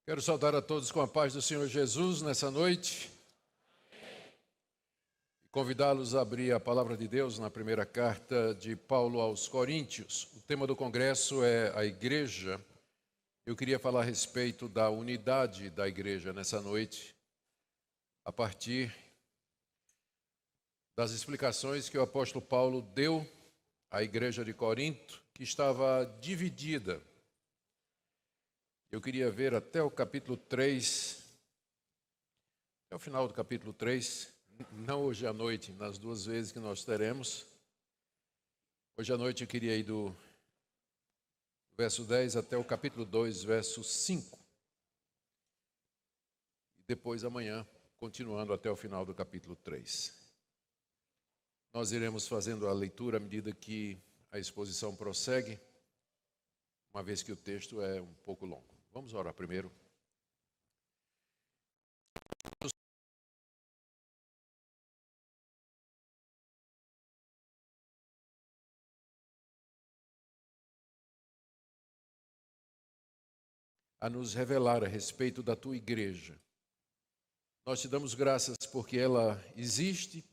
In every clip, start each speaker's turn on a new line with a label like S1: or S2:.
S1: Quero saudar a todos com a paz do Senhor Jesus nessa noite e convidá-los a abrir a palavra de Deus na primeira carta de Paulo aos Coríntios. O tema do congresso é a igreja. Eu queria falar a respeito da unidade da igreja nessa noite, a partir das explicações que o apóstolo Paulo deu à igreja de Corinto, que estava dividida. Eu queria ver até o capítulo 3, até o final do capítulo 3, não hoje à noite, nas duas vezes que nós teremos. Hoje à noite eu queria ir do verso 10 até o capítulo 2, verso 5. E depois amanhã, continuando até o final do capítulo 3. Nós iremos fazendo a leitura à medida que a exposição prossegue, uma vez que o texto é um pouco longo. Vamos orar primeiro. A nos revelar a respeito da tua igreja. Nós te damos graças porque ela existe.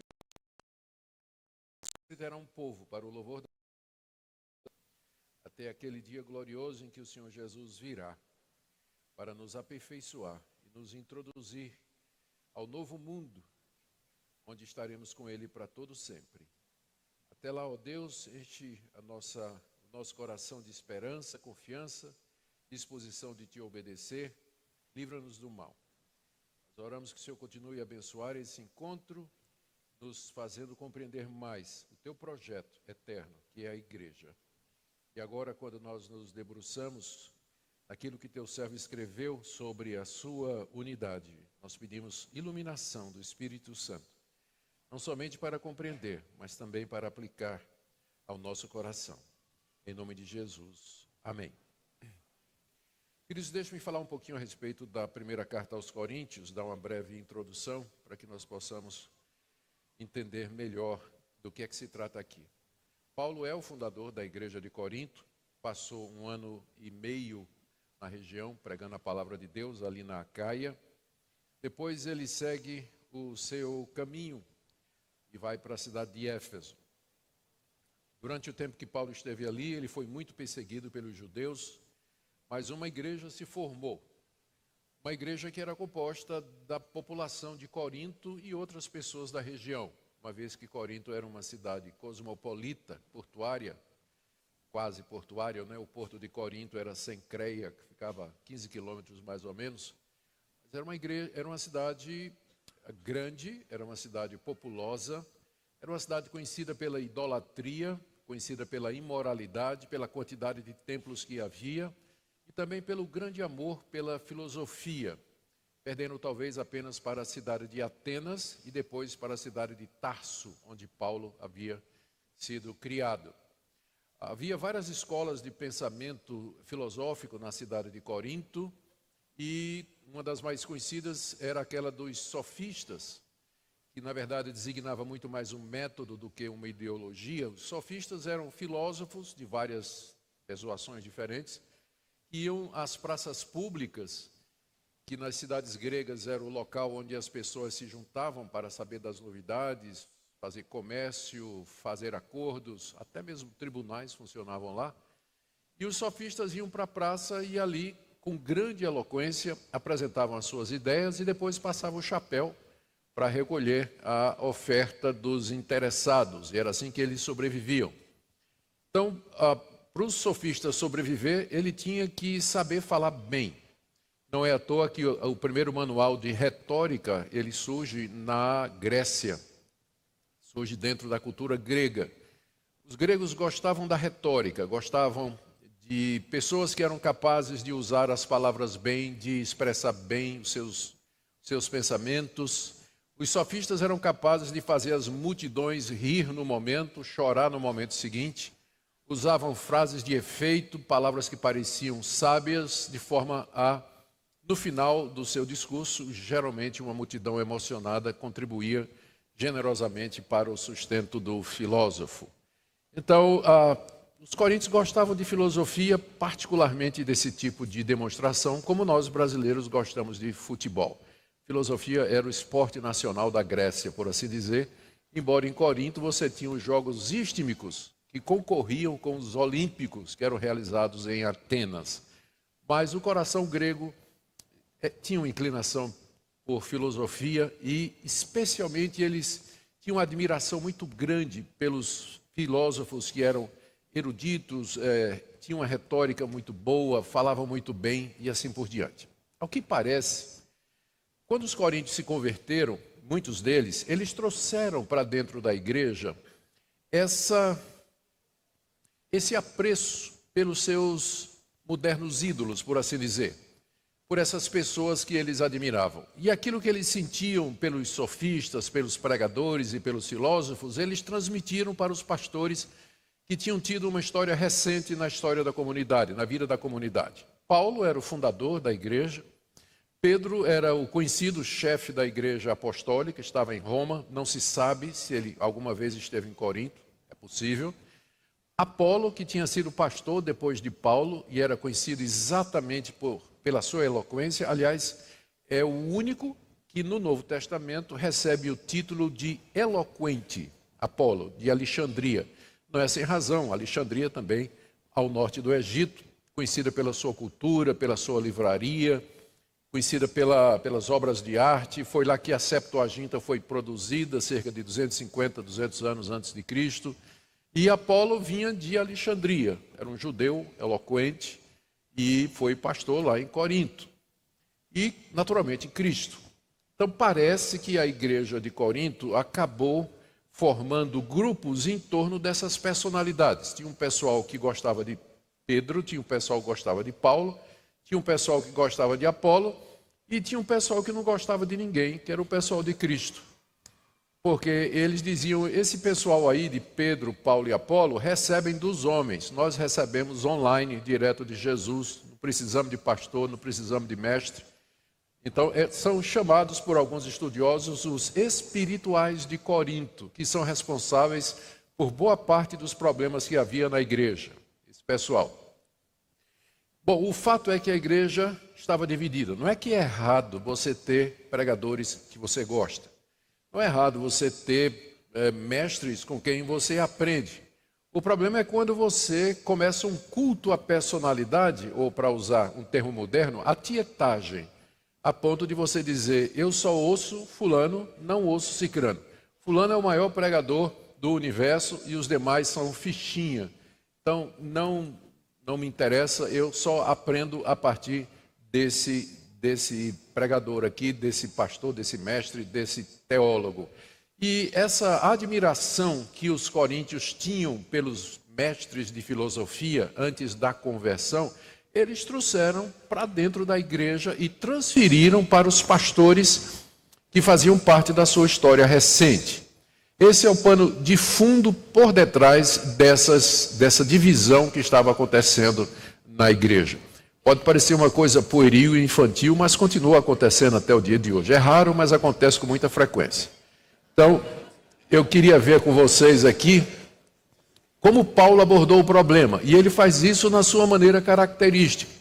S1: Era um povo para o louvor da... até aquele dia glorioso em que o Senhor Jesus virá para nos aperfeiçoar e nos introduzir ao novo mundo, onde estaremos com Ele para todo sempre. Até lá, ó Deus, enche o nosso coração de esperança, confiança, disposição de Te obedecer, livra-nos do mal. Nós oramos que o Senhor continue a abençoar esse encontro, nos fazendo compreender mais o Teu projeto eterno, que é a igreja. E agora, quando nós nos debruçamos aquilo que Teu servo escreveu sobre a sua unidade, nós pedimos iluminação do Espírito Santo, não somente para compreender, mas também para aplicar ao nosso coração. Em nome de Jesus. Amém. Queridos, deixe-me falar um pouquinho a respeito da primeira carta aos Coríntios, dar uma breve introdução para que nós possamos entender melhor do que é que se trata aqui. Paulo é o fundador da igreja de Corinto, passou 1 ano e meio na região, pregando a palavra de Deus ali na Acaia. Depois ele segue o seu caminho e vai para a cidade de Éfeso. Durante o tempo que Paulo esteve ali, ele foi muito perseguido pelos judeus, mas uma igreja se formou. Uma igreja que era composta da população de Corinto e outras pessoas da região, uma vez que Corinto era uma cidade cosmopolita, portuária, quase portuária, né? O porto de Corinto era Cencreia, que ficava a 15 quilômetros mais ou menos. Mas era uma cidade grande, era uma cidade populosa, era uma cidade conhecida pela idolatria, conhecida pela imoralidade, pela quantidade de templos que havia e também pelo grande amor pela filosofia, perdendo talvez apenas para a cidade de Atenas e depois para a cidade de Tarso, onde Paulo havia sido criado. Havia várias escolas de pensamento filosófico na cidade de Corinto e uma das mais conhecidas era aquela dos sofistas, que na verdade designava muito mais um método do que uma ideologia. Os sofistas eram filósofos de várias persuasões diferentes, que iam às praças públicas, que nas cidades gregas era o local onde as pessoas se juntavam para saber das novidades, fazer comércio, fazer acordos, até mesmo tribunais funcionavam lá. E os sofistas iam para a praça e ali, com grande eloquência, apresentavam as suas ideias e depois passavam o chapéu para recolher a oferta dos interessados. E era assim que eles sobreviviam. Então, para os sofistas sobreviver, ele tinha que saber falar bem. Não é à toa que o primeiro manual de retórica, ele surge na Grécia. Surge dentro da cultura grega. Os gregos gostavam da retórica, gostavam de pessoas que eram capazes de usar as palavras bem, de expressar bem os seus pensamentos. Os sofistas eram capazes de fazer as multidões rir no momento, chorar no momento seguinte. Usavam frases de efeito, palavras que pareciam sábias, de forma a, no final do seu discurso, geralmente uma multidão emocionada contribuía generosamente para o sustento do filósofo. Então, Os coríntios gostavam de filosofia, particularmente desse tipo de demonstração, como nós brasileiros gostamos de futebol. Filosofia era o esporte nacional da Grécia, por assim dizer, embora em Corinto você tinha os jogos istímicos, que concorriam com os olímpicos, que eram realizados em Atenas. Mas o coração grego tinha uma inclinação por filosofia e, especialmente, eles tinham uma admiração muito grande pelos filósofos que eram eruditos, tinham uma retórica muito boa, falavam muito bem e assim por diante. Ao que parece, quando os coríntios se converteram, muitos deles, eles trouxeram para dentro da igreja esse apreço pelos seus modernos ídolos, por assim dizer, por essas pessoas que eles admiravam. E aquilo que eles sentiam pelos sofistas, pelos pregadores e pelos filósofos, eles transmitiram para os pastores que tinham tido uma história recente na história da comunidade, na vida da comunidade. Paulo era o fundador da igreja, Pedro era o conhecido chefe da igreja apostólica, estava em Roma, não se sabe se ele alguma vez esteve em Corinto, é possível. Apolo, que tinha sido pastor depois de Paulo e era conhecido exatamente pela sua eloquência, aliás, é o único que no Novo Testamento recebe o título de eloquente, Apolo, de Alexandria. Não é sem razão, Alexandria também, ao norte do Egito, conhecida pela sua cultura, pela sua livraria, conhecida pelas obras de arte. Foi lá que a Septuaginta foi produzida, cerca de 250, 200 anos antes de Cristo. E Apolo vinha de Alexandria, era um judeu eloquente e foi pastor lá em Corinto. E, naturalmente, Cristo. Então, parece que a igreja de Corinto acabou formando grupos em torno dessas personalidades. Tinha um pessoal que gostava de Pedro, tinha um pessoal que gostava de Paulo, tinha um pessoal que gostava de Apolo e tinha um pessoal que não gostava de ninguém, que era o pessoal de Cristo. Porque eles diziam, esse pessoal aí de Pedro, Paulo e Apolo recebem dos homens, nós recebemos online, direto de Jesus, não precisamos de pastor, não precisamos de mestre. Então, são chamados por alguns estudiosos os espirituais de Corinto, que são responsáveis por boa parte dos problemas que havia na igreja, esse pessoal. Bom, o fato é que a igreja estava dividida. Não é que é errado você ter pregadores que você gosta. Não é errado você ter mestres com quem você aprende. O problema é quando você começa um culto à personalidade, ou para usar um termo moderno, a tietagem, a ponto de você dizer, eu só ouço fulano, não ouço cicrano. Fulano é o maior pregador do universo e os demais são fichinha. Então, não me interessa, eu só aprendo a partir desse pregador aqui, desse pastor, desse mestre, desse teólogo. E essa admiração que os coríntios tinham pelos mestres de filosofia antes da conversão, eles trouxeram para dentro da igreja e transferiram para os pastores que faziam parte da sua história recente. Esse é o pano de fundo por detrás dessa divisão que estava acontecendo na igreja. Pode parecer uma coisa pueril e infantil, mas continua acontecendo até o dia de hoje. É raro, mas acontece com muita frequência. Então, eu queria ver com vocês aqui como Paulo abordou o problema. E ele faz isso na sua maneira característica.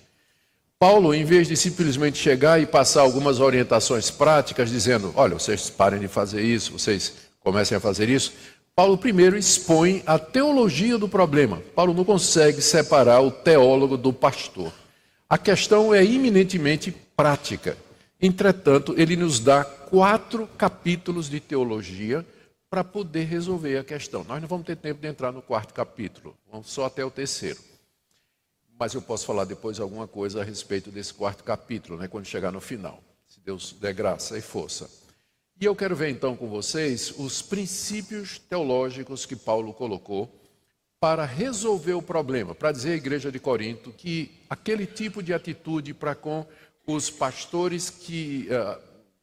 S1: Paulo, em vez de simplesmente chegar e passar algumas orientações práticas, dizendo, olha, vocês parem de fazer isso, vocês comecem a fazer isso, Paulo primeiro expõe a teologia do problema. Paulo não consegue separar o teólogo do pastor. A questão é eminentemente prática. Entretanto, ele nos dá 4 capítulos de teologia para poder resolver a questão. Nós não vamos ter tempo de entrar no 4º capítulo, vamos só até o 3º. Mas eu posso falar depois alguma coisa a respeito desse 4º capítulo, né, quando chegar no final, se Deus der graça e força. E eu quero ver então com vocês os princípios teológicos que Paulo colocou para resolver o problema, para dizer à igreja de Corinto que aquele tipo de atitude para com os pastores que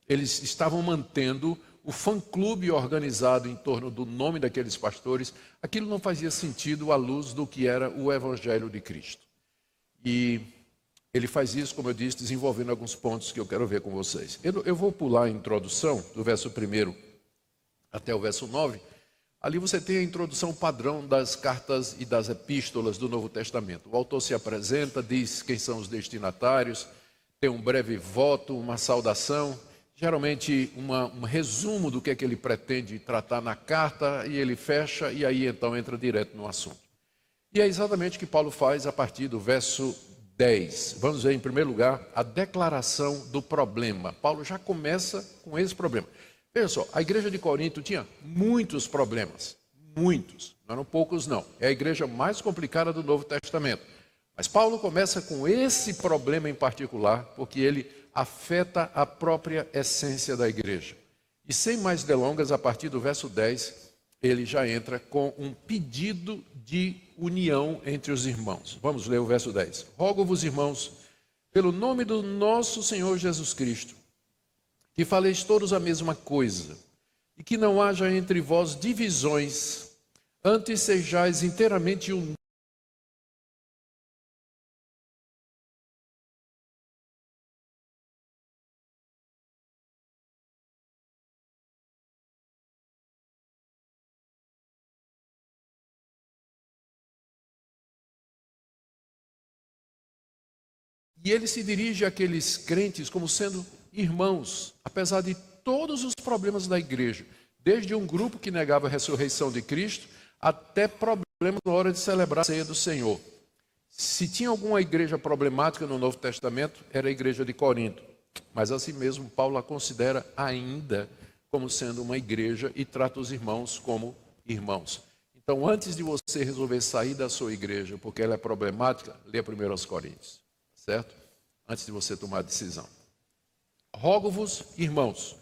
S1: eles estavam mantendo o fã-clube organizado em torno do nome daqueles pastores, aquilo não fazia sentido à luz do que era o Evangelho de Cristo. E ele faz isso, como eu disse, desenvolvendo alguns pontos que eu quero ver com vocês. Eu vou pular a introdução, do verso 1 até o verso 9, Ali você tem a introdução padrão das cartas e das epístolas do Novo Testamento. O autor se apresenta, diz quem são os destinatários, tem um breve voto, uma saudação, geralmente um resumo do que é que ele pretende tratar na carta, e ele fecha e aí então entra direto no assunto. E é exatamente o que Paulo faz a partir do verso 10. Vamos ver em primeiro lugar a declaração do problema. Paulo já começa com esse problema. Veja só, a igreja de Corinto tinha muitos problemas, muitos, não eram poucos não. É a igreja mais complicada do Novo Testamento. Mas Paulo começa com esse problema em particular, porque ele afeta a própria essência da igreja. E sem mais delongas, a partir do verso 10, ele já entra com um pedido de união entre os irmãos. Vamos ler o verso 10. Rogo-vos, irmãos, pelo nome do nosso Senhor Jesus Cristo, que faleis todos a mesma coisa, e que não haja entre vós divisões, antes sejais inteiramente unidos. E ele se dirige àqueles crentes como sendo irmãos, apesar de todos os problemas da igreja, desde um grupo que negava a ressurreição de Cristo, até problemas na hora de celebrar a ceia do Senhor. Se tinha alguma igreja problemática no Novo Testamento, era a igreja de Corinto. Mas assim mesmo, Paulo a considera ainda como sendo uma igreja e trata os irmãos como irmãos. Então, antes de você resolver sair da sua igreja, porque ela é problemática, lê 1 aos Coríntios, certo? Antes de você tomar a decisão. Rogo-vos, irmãos.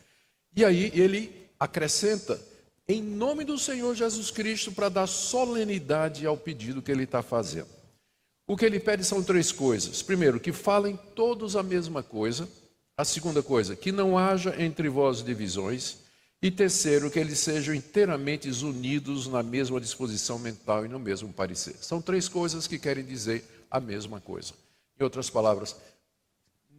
S1: E aí ele acrescenta, em nome do Senhor Jesus Cristo, para dar solenidade ao pedido que ele está fazendo. O que ele pede são três coisas. Primeiro, que falem todos a mesma coisa. A segunda coisa, que não haja entre vós divisões. E terceiro, que eles sejam inteiramente unidos na mesma disposição mental e no mesmo parecer. São três coisas que querem dizer a mesma coisa. Em outras palavras,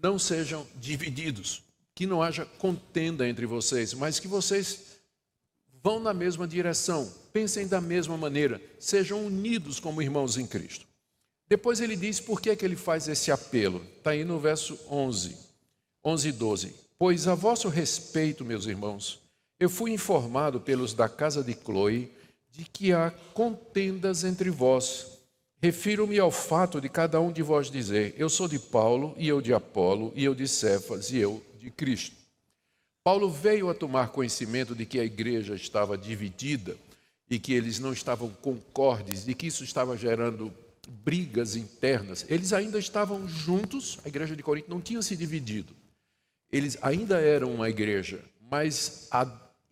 S1: não sejam divididos, que não haja contenda entre vocês, mas que vocês vão na mesma direção, pensem da mesma maneira, sejam unidos como irmãos em Cristo. Depois ele diz por que ele faz esse apelo. Está aí no verso 11 e 12. Pois a vosso respeito, meus irmãos, eu fui informado pelos da casa de Cloe de que há contendas entre vós. Refiro-me ao fato de cada um de vós dizer, eu sou de Paulo, e eu de Apolo, e eu de Cefas, e eu de Cristo. Paulo veio a tomar conhecimento de que a igreja estava dividida e que eles não estavam concordes, e que isso estava gerando brigas internas. Eles ainda estavam juntos, a igreja de Corinto não tinha se dividido. Eles ainda eram uma igreja, mas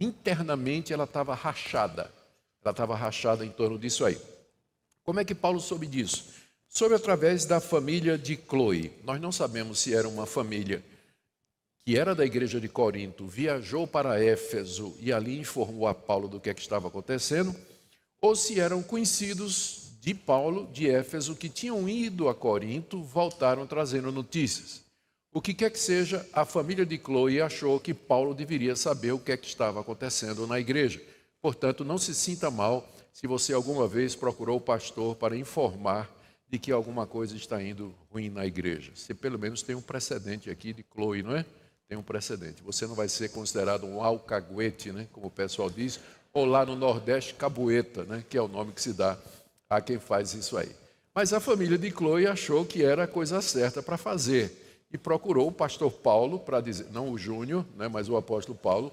S1: internamente ela estava rachada. Ela estava rachada em torno disso aí. Como é que Paulo soube disso? Soube através da família de Cloe. Nós não sabemos se era uma família que era da igreja de Corinto, viajou para Éfeso e ali informou a Paulo do que é que estava acontecendo, ou se eram conhecidos de Paulo, de Éfeso, que tinham ido a Corinto, voltaram trazendo notícias. O que quer que seja, a família de Cloe achou que Paulo deveria saber o que é que estava acontecendo na igreja. Portanto, não se sinta mal se você alguma vez procurou o pastor para informar de que alguma coisa está indo ruim na igreja. Você pelo menos tem um precedente aqui de Cloe, não é? Tem um precedente. Você não vai ser considerado um alcaguete, né? Como o pessoal diz, ou lá no Nordeste, cabueta, né? Que é o nome que se dá a quem faz isso aí. Mas a família de Cloe achou que era a coisa certa para fazer e procurou o pastor Paulo para dizer, não o Júnior, né? Mas o apóstolo Paulo,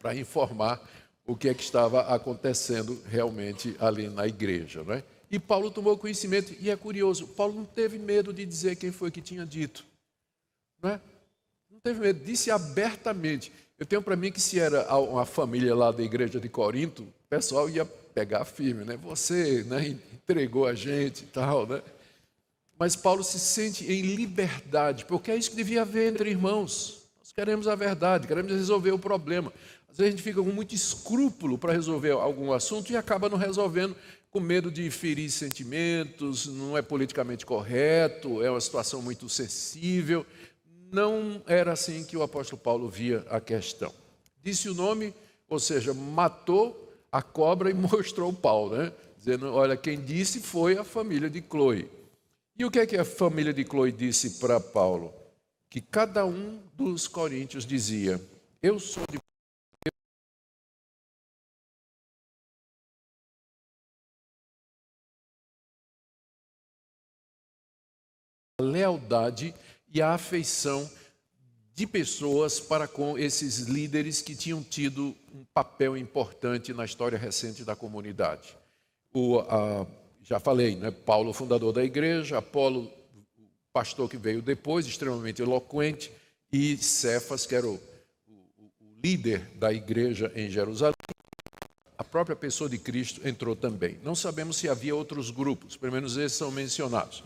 S1: para informar o que é que estava acontecendo realmente ali na igreja, não é? E Paulo tomou conhecimento, e é curioso, Paulo não teve medo de dizer quem foi que tinha dito, não é? Não teve medo, disse abertamente. Eu tenho para mim que se era uma família lá da igreja de Corinto, o pessoal ia pegar firme, né? Você, né, entregou a gente e tal, né? Mas Paulo se sente em liberdade, porque é isso que devia haver entre irmãos. Nós queremos a verdade, queremos resolver o problema. Às vezes a gente fica com muito escrúpulo para resolver algum assunto e acaba não resolvendo com medo de ferir sentimentos, não é politicamente correto, é uma situação muito sensível. Não era assim que o apóstolo Paulo via a questão. Disse o nome, ou seja, matou a cobra e mostrou o pau, né? Dizendo, olha, quem disse foi a família de Cloe. E o que é que a família de Cloe disse para Paulo? Que cada um dos coríntios dizia, eu sou de a lealdade e a afeição de pessoas para com esses líderes que tinham tido um papel importante na história recente da comunidade. Já falei, né? Paulo, fundador da igreja, Apolo, pastor que veio depois, extremamente eloquente, e Cefas, que era o líder da igreja em Jerusalém. A própria pessoa de Cristo entrou também. Não sabemos se havia outros grupos, pelo menos esses são mencionados.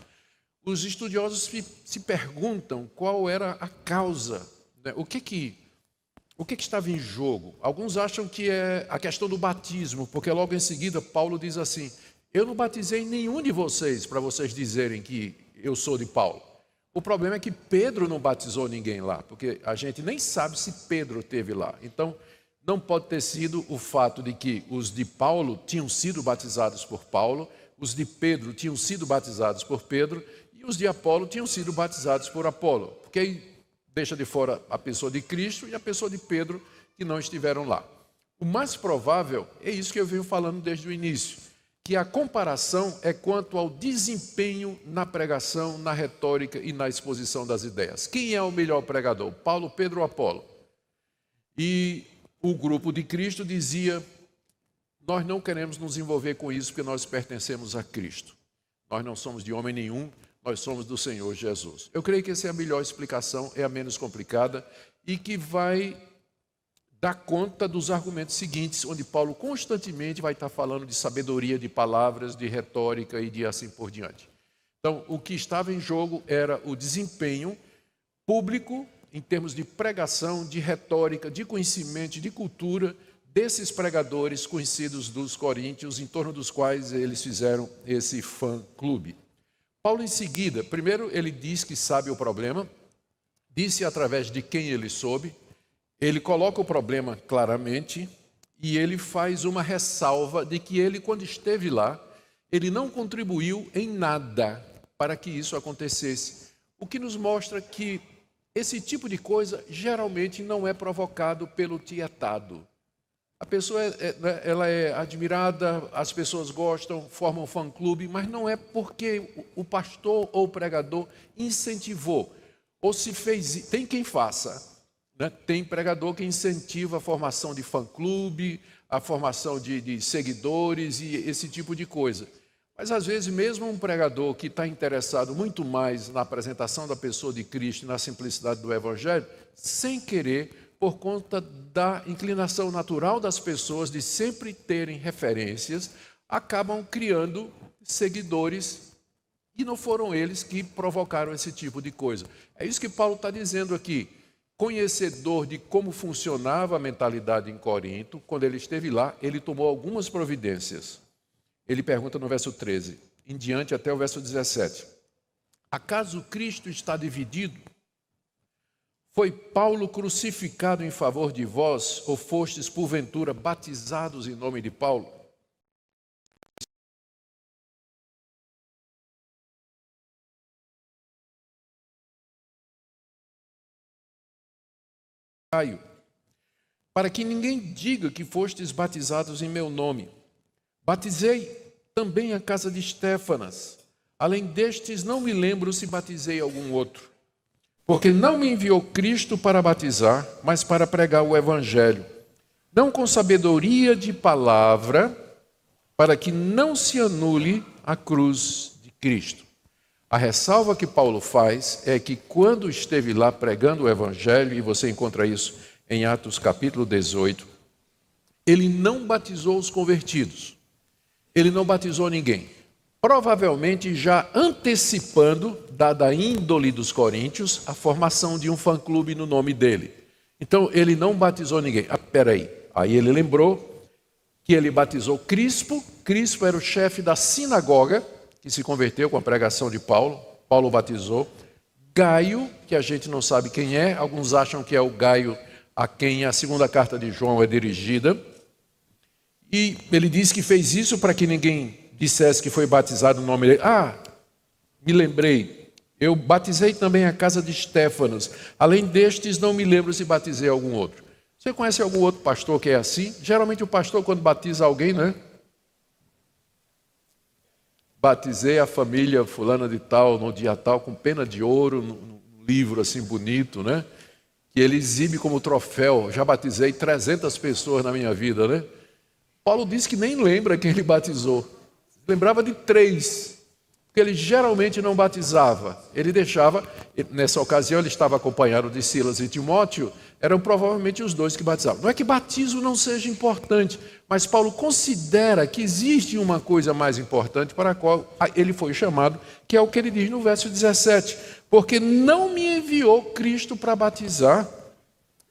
S1: Os estudiosos se perguntam qual era a causa, né? O que estava em jogo. Alguns acham que é a questão do batismo, porque logo em seguida Paulo diz assim, eu não batizei nenhum de vocês para vocês dizerem que eu sou de Paulo. O problema é que Pedro não batizou ninguém lá, porque a gente nem sabe se Pedro esteve lá. Então, não pode ter sido o fato de que os de Paulo tinham sido batizados por Paulo, os de Pedro tinham sido batizados por Pedro, e os de Apolo tinham sido batizados por Apolo, porque aí deixa de fora a pessoa de Cristo e a pessoa de Pedro que não estiveram lá. O mais provável é isso que eu venho falando desde o início, que a comparação é quanto ao desempenho na pregação, na retórica e na exposição das ideias. Quem é o melhor pregador, Paulo, Pedro ou Apolo? E o grupo de Cristo dizia, nós não queremos nos envolver com isso porque nós pertencemos a Cristo. Nós não somos de homem nenhum, nós somos do Senhor Jesus. Eu creio que essa é a melhor explicação, é a menos complicada e que vai dar conta dos argumentos seguintes, onde Paulo constantemente vai estar falando de sabedoria, de palavras, de retórica e de assim por diante. Então, o que estava em jogo era o desempenho público, em termos de pregação, de retórica, de conhecimento, de cultura, desses pregadores conhecidos dos coríntios, em torno dos quais eles fizeram esse fã-clube. Paulo, em seguida, primeiro ele diz que sabe o problema, disse através de quem ele soube, ele coloca o problema claramente e ele faz uma ressalva de que ele, quando esteve lá, ele não contribuiu em nada para que isso acontecesse. O que nos mostra que esse tipo de coisa geralmente não é provocado pelo tietado. A pessoa ela é admirada, as pessoas gostam, formam um fã-clube, mas não é porque o pastor ou o pregador incentivou, ou se fez, tem quem faça. Né? Tem pregador que incentiva a formação de fã-clube, a formação de seguidores e esse tipo de coisa. Mas às vezes mesmo um pregador que está interessado muito mais na apresentação da pessoa de Cristo, na simplicidade do Evangelho, sem querer, por conta da inclinação natural das pessoas de sempre terem referências, acabam criando seguidores e não foram eles que provocaram esse tipo de coisa. É isso que Paulo está dizendo aqui. Conhecedor de como funcionava a mentalidade em Corinto, quando ele esteve lá, ele tomou algumas providências. Ele pergunta no verso 13, em diante até o verso 17. Acaso Cristo está dividido? Foi Paulo crucificado em favor de vós, ou fostes, porventura, batizados em nome de Paulo? Para que ninguém diga que fostes batizados em meu nome. Batizei também a casa de Estéfanas. Além destes, não me lembro se batizei algum outro. Porque não me enviou Cristo para batizar, mas para pregar o Evangelho, não com sabedoria de palavra, para que não se anule a cruz de Cristo. A ressalva que Paulo faz é que quando esteve lá pregando o Evangelho, e você encontra isso em Atos capítulo 18, ele não batizou os convertidos, ele não batizou ninguém. Provavelmente já antecipando, dada a índole dos coríntios, a formação de um fã-clube no nome dele. Então, ele não batizou ninguém. Aí ele lembrou que ele batizou Crispo. Crispo era o chefe da sinagoga, que se converteu com a pregação de Paulo. Paulo batizou. Gaio, que a gente não sabe quem é, alguns acham que é o Gaio a quem a segunda carta de João é dirigida. E ele disse que fez isso para que ninguém dissesse que foi batizado no nome dele. Me lembrei, eu batizei também a casa de Estéfanas. Além destes, não me lembro se batizei algum outro. Você conhece algum outro pastor que é assim? Geralmente o pastor, quando batiza alguém, né? Batizei a família fulana de tal, no dia tal, com pena de ouro, num livro assim bonito, né? Que ele exibe como troféu. Já batizei 300 pessoas na minha vida, né? Paulo disse que nem lembra quem ele batizou. Lembrava de 3, porque ele geralmente não batizava. Ele deixava, nessa ocasião ele estava acompanhado de Silas e Timóteo, eram provavelmente os 2 que batizavam. Não é que batismo não seja importante, mas Paulo considera que existe uma coisa mais importante para a qual ele foi chamado, que é o que ele diz no verso 17. Porque não me enviou Cristo para batizar,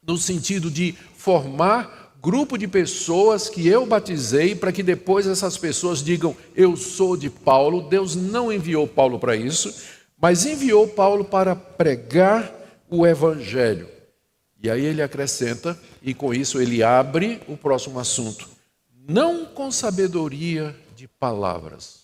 S1: no sentido de formar grupo de pessoas que eu batizei, para que depois essas pessoas digam, eu sou de Paulo. Deus não enviou Paulo para isso, mas enviou Paulo para pregar o Evangelho. E aí ele acrescenta, e com isso ele abre o próximo assunto. Não com sabedoria de palavras.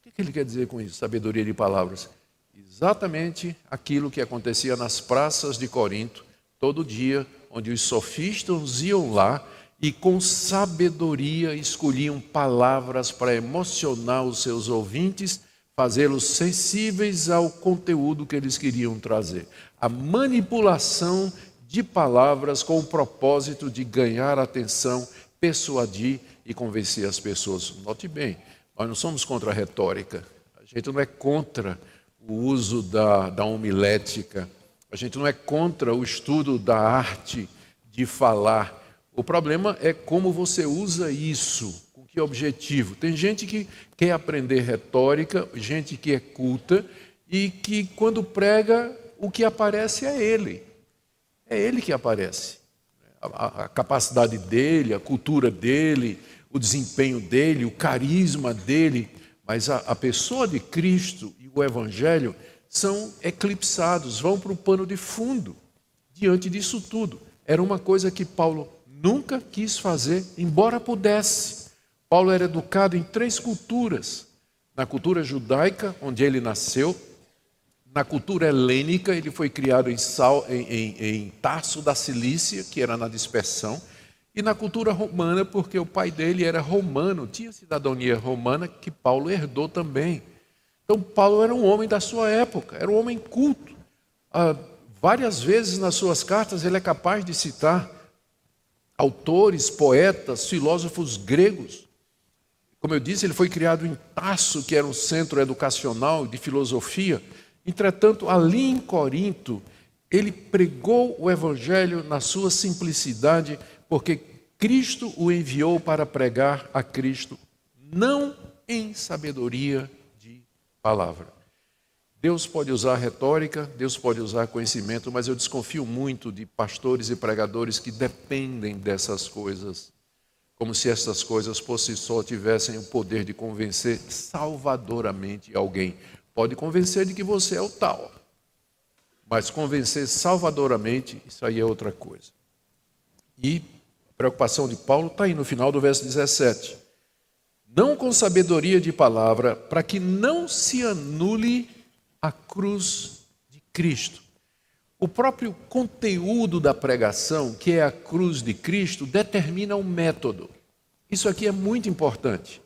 S1: O que ele quer dizer com isso, sabedoria de palavras? Exatamente aquilo que acontecia nas praças de Corinto, todo dia, onde os sofistas iam lá e com sabedoria escolhiam palavras para emocionar os seus ouvintes, fazê-los sensíveis ao conteúdo que eles queriam trazer. A manipulação de palavras com o propósito de ganhar atenção, persuadir e convencer as pessoas. Note bem, nós não somos contra a retórica, a gente não é contra o uso da homilética, a gente não é contra o estudo da arte de falar. O problema é como você usa isso, com que objetivo. Tem gente que quer aprender retórica, gente que é culta e que quando prega, o que aparece é ele. É ele que aparece. A capacidade dele, a cultura dele, o desempenho dele, o carisma dele. Mas a pessoa de Cristo e o Evangelho são eclipsados, vão para o pano de fundo diante disso tudo. Era uma coisa que Paulo nunca quis fazer, embora pudesse. Paulo era educado em 3 culturas. Na cultura judaica, onde ele nasceu. Na cultura helênica, ele foi criado em Tarso da Cilícia, que era na dispersão. E na cultura romana, porque o pai dele era romano, tinha cidadania romana, que Paulo herdou também. Então, Paulo era um homem da sua época, era um homem culto. Várias vezes nas suas cartas ele é capaz de citar autores, poetas, filósofos gregos. Como eu disse, ele foi criado em Tarso, que era um centro educacional de filosofia. Entretanto, ali em Corinto, ele pregou o Evangelho na sua simplicidade, porque Cristo o enviou para pregar a Cristo, não em sabedoria de palavra. Deus pode usar retórica, Deus pode usar conhecimento, mas eu desconfio muito de pastores e pregadores que dependem dessas coisas, como se essas coisas por si só tivessem o poder de convencer salvadoramente alguém. Pode convencer de que você é o tal, mas convencer salvadoramente, isso aí é outra coisa. E a preocupação de Paulo está aí no final do verso 17. Não com sabedoria de palavra, para que não se anule a cruz de Cristo. O próprio conteúdo da pregação, que é a cruz de Cristo, determina o método. Isso aqui é muito importante,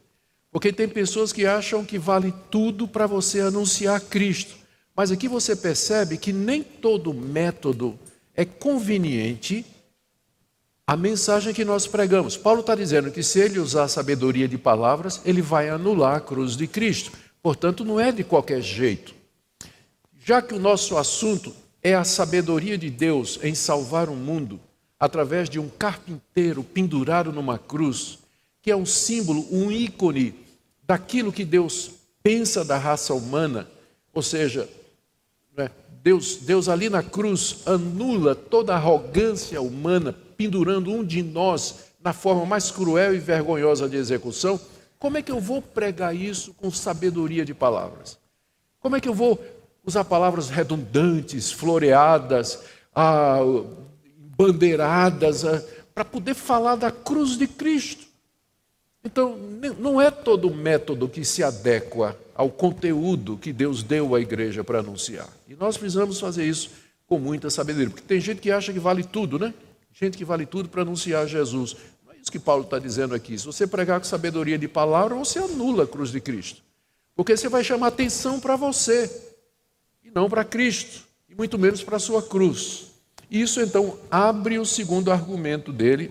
S1: porque tem pessoas que acham que vale tudo para você anunciar Cristo. Mas aqui você percebe que nem todo método é conveniente à mensagem que nós pregamos. Paulo está dizendo que se ele usar sabedoria de palavras, ele vai anular a cruz de Cristo. Portanto, não é de qualquer jeito. Já que o nosso assunto é a sabedoria de Deus em salvar o mundo através de um carpinteiro pendurado numa cruz, que é um símbolo, um ícone daquilo que Deus pensa da raça humana, ou seja, Deus ali na cruz anula toda a arrogância humana, pendurando um de nós na forma mais cruel e vergonhosa de execução. Como é que eu vou pregar isso com sabedoria de palavras? Como é que eu vou usar palavras redundantes, floreadas, bandeiradas, para poder falar da cruz de Cristo? Então, não é todo método que se adequa ao conteúdo que Deus deu à igreja para anunciar. E nós precisamos fazer isso com muita sabedoria, porque tem gente que acha que vale tudo, né? Gente que vale tudo para anunciar Jesus. Não é isso que Paulo está dizendo aqui. Se você pregar com sabedoria de palavra, você anula a cruz de Cristo. Porque você vai chamar atenção para você, e não para Cristo, e muito menos para a sua cruz. Isso, então, abre o segundo argumento dele,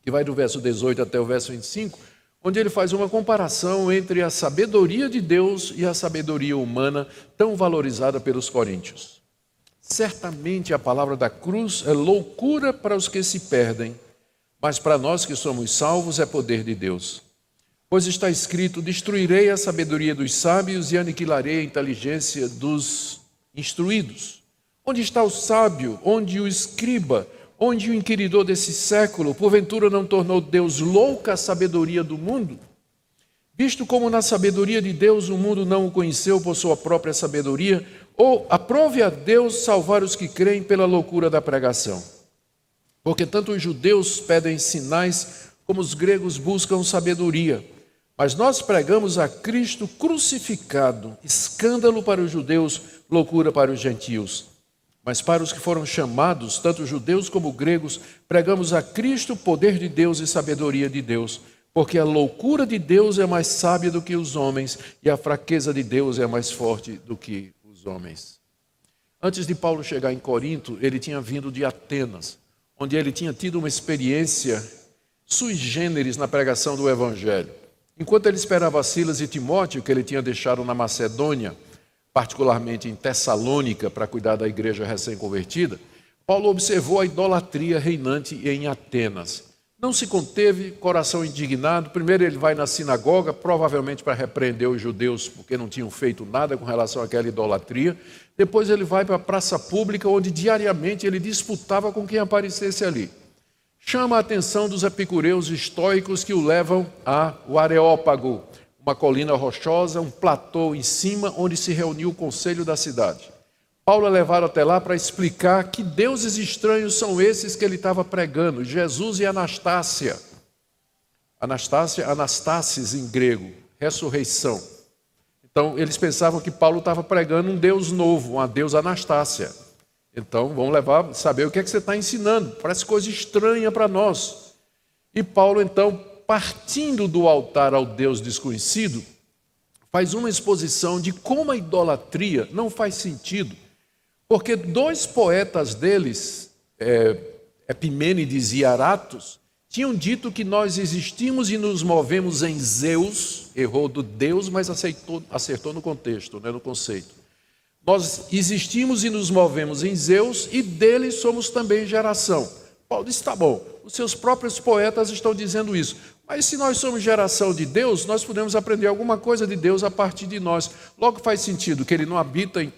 S1: que vai do verso 18 até o verso 25, onde ele faz uma comparação entre a sabedoria de Deus e a sabedoria humana, tão valorizada pelos coríntios. Certamente a palavra da cruz é loucura para os que se perdem, mas para nós que somos salvos é poder de Deus. Pois está escrito: destruirei a sabedoria dos sábios e aniquilarei a inteligência dos instruídos. Onde está o sábio? Onde o escriba? Onde o inquiridor desse século? Porventura não tornou Deus louca a sabedoria do mundo? Visto como na sabedoria de Deus o mundo não o conheceu por sua própria sabedoria, ou aprove a Deus salvar os que creem pela loucura da pregação. Porque tanto os judeus pedem sinais, como os gregos buscam sabedoria. Mas nós pregamos a Cristo crucificado, escândalo para os judeus, loucura para os gentios. Mas para os que foram chamados, tanto judeus como gregos, pregamos a Cristo, poder de Deus e sabedoria de Deus. Porque a loucura de Deus é mais sábia do que os homens, e a fraqueza de Deus é mais forte do que os homens. Antes de Paulo chegar em Corinto, ele tinha vindo de Atenas, onde ele tinha tido uma experiência sui generis na pregação do Evangelho. Enquanto ele esperava Silas e Timóteo, que ele tinha deixado na Macedônia, particularmente em Tessalônica, para cuidar da igreja recém-convertida, Paulo observou a idolatria reinante em Atenas. Não se conteve, coração indignado. Primeiro ele vai na sinagoga, provavelmente para repreender os judeus, porque não tinham feito nada com relação àquela idolatria. Depois ele vai para a praça pública, onde diariamente ele disputava com quem aparecesse ali. Chama a atenção dos epicureus estoicos que o levam ao Areópago, uma colina rochosa, um platô em cima, onde se reuniu o conselho da cidade. Paulo é levado até lá para explicar que deuses estranhos são esses que ele estava pregando, Jesus e Anastácia. Anastasis em grego, ressurreição. Então, eles pensavam que Paulo estava pregando um Deus novo, uma deusa Anastácia. Então, vamos levar, saber o que é que você está ensinando. Parece coisa estranha para nós. E Paulo, então, partindo do altar ao Deus desconhecido, faz uma exposição de como a idolatria não faz sentido. Porque dois poetas deles, Epimênides e Aratos, tinham dito que nós existimos e nos movemos em Zeus, errou do Deus, mas acertou no contexto, né, no conceito. Nós existimos e nos movemos em Zeus e dele somos também geração. Paulo disse, tá bom, os seus próprios poetas estão dizendo isso. Mas se nós somos geração de Deus, nós podemos aprender alguma coisa de Deus a partir de nós. Logo faz sentido que ele não habita em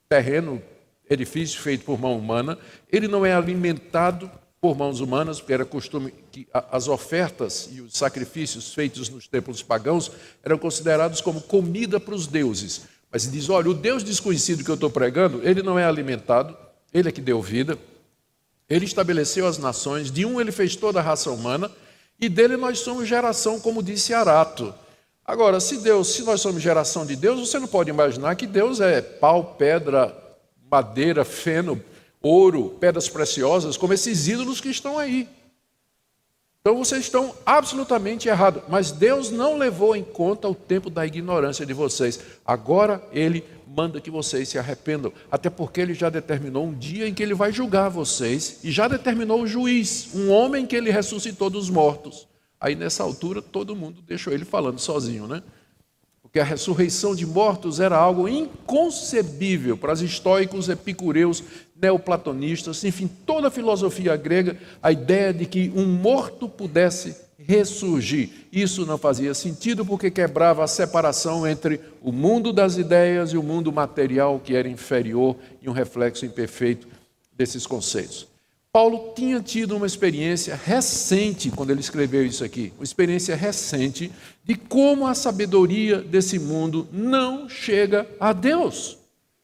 S1: terreno, edifício feito por mão humana, ele não é alimentado por mãos humanas, porque era costume que as ofertas e os sacrifícios feitos nos templos pagãos eram considerados como comida para os deuses. Mas ele diz, olha, o Deus desconhecido que eu estou pregando, ele não é alimentado, ele é que deu vida, ele estabeleceu as nações, de um ele fez toda a raça humana, e dele nós somos geração, como disse Arato. Agora, se nós somos geração de Deus, você não pode imaginar que Deus é pau, pedra, madeira, feno, ouro, pedras preciosas, como esses ídolos que estão aí. Então vocês estão absolutamente errados. Mas Deus não levou em conta o tempo da ignorância de vocês. Agora Ele manda que vocês se arrependam. Até porque Ele já determinou um dia em que Ele vai julgar vocês. E já determinou o juiz, um homem que Ele ressuscitou dos mortos. Aí nessa altura todo mundo deixou Ele falando sozinho, né? Porque a ressurreição de mortos era algo inconcebível para os estoicos, epicureus, neoplatonistas, enfim, toda a filosofia grega, a ideia de que um morto pudesse ressurgir. Isso não fazia sentido porque quebrava a separação entre o mundo das ideias e o mundo material, que era inferior e um reflexo imperfeito desses conceitos. Paulo tinha tido uma experiência recente, quando ele escreveu isso aqui, uma experiência recente de como a sabedoria desse mundo não chega a Deus,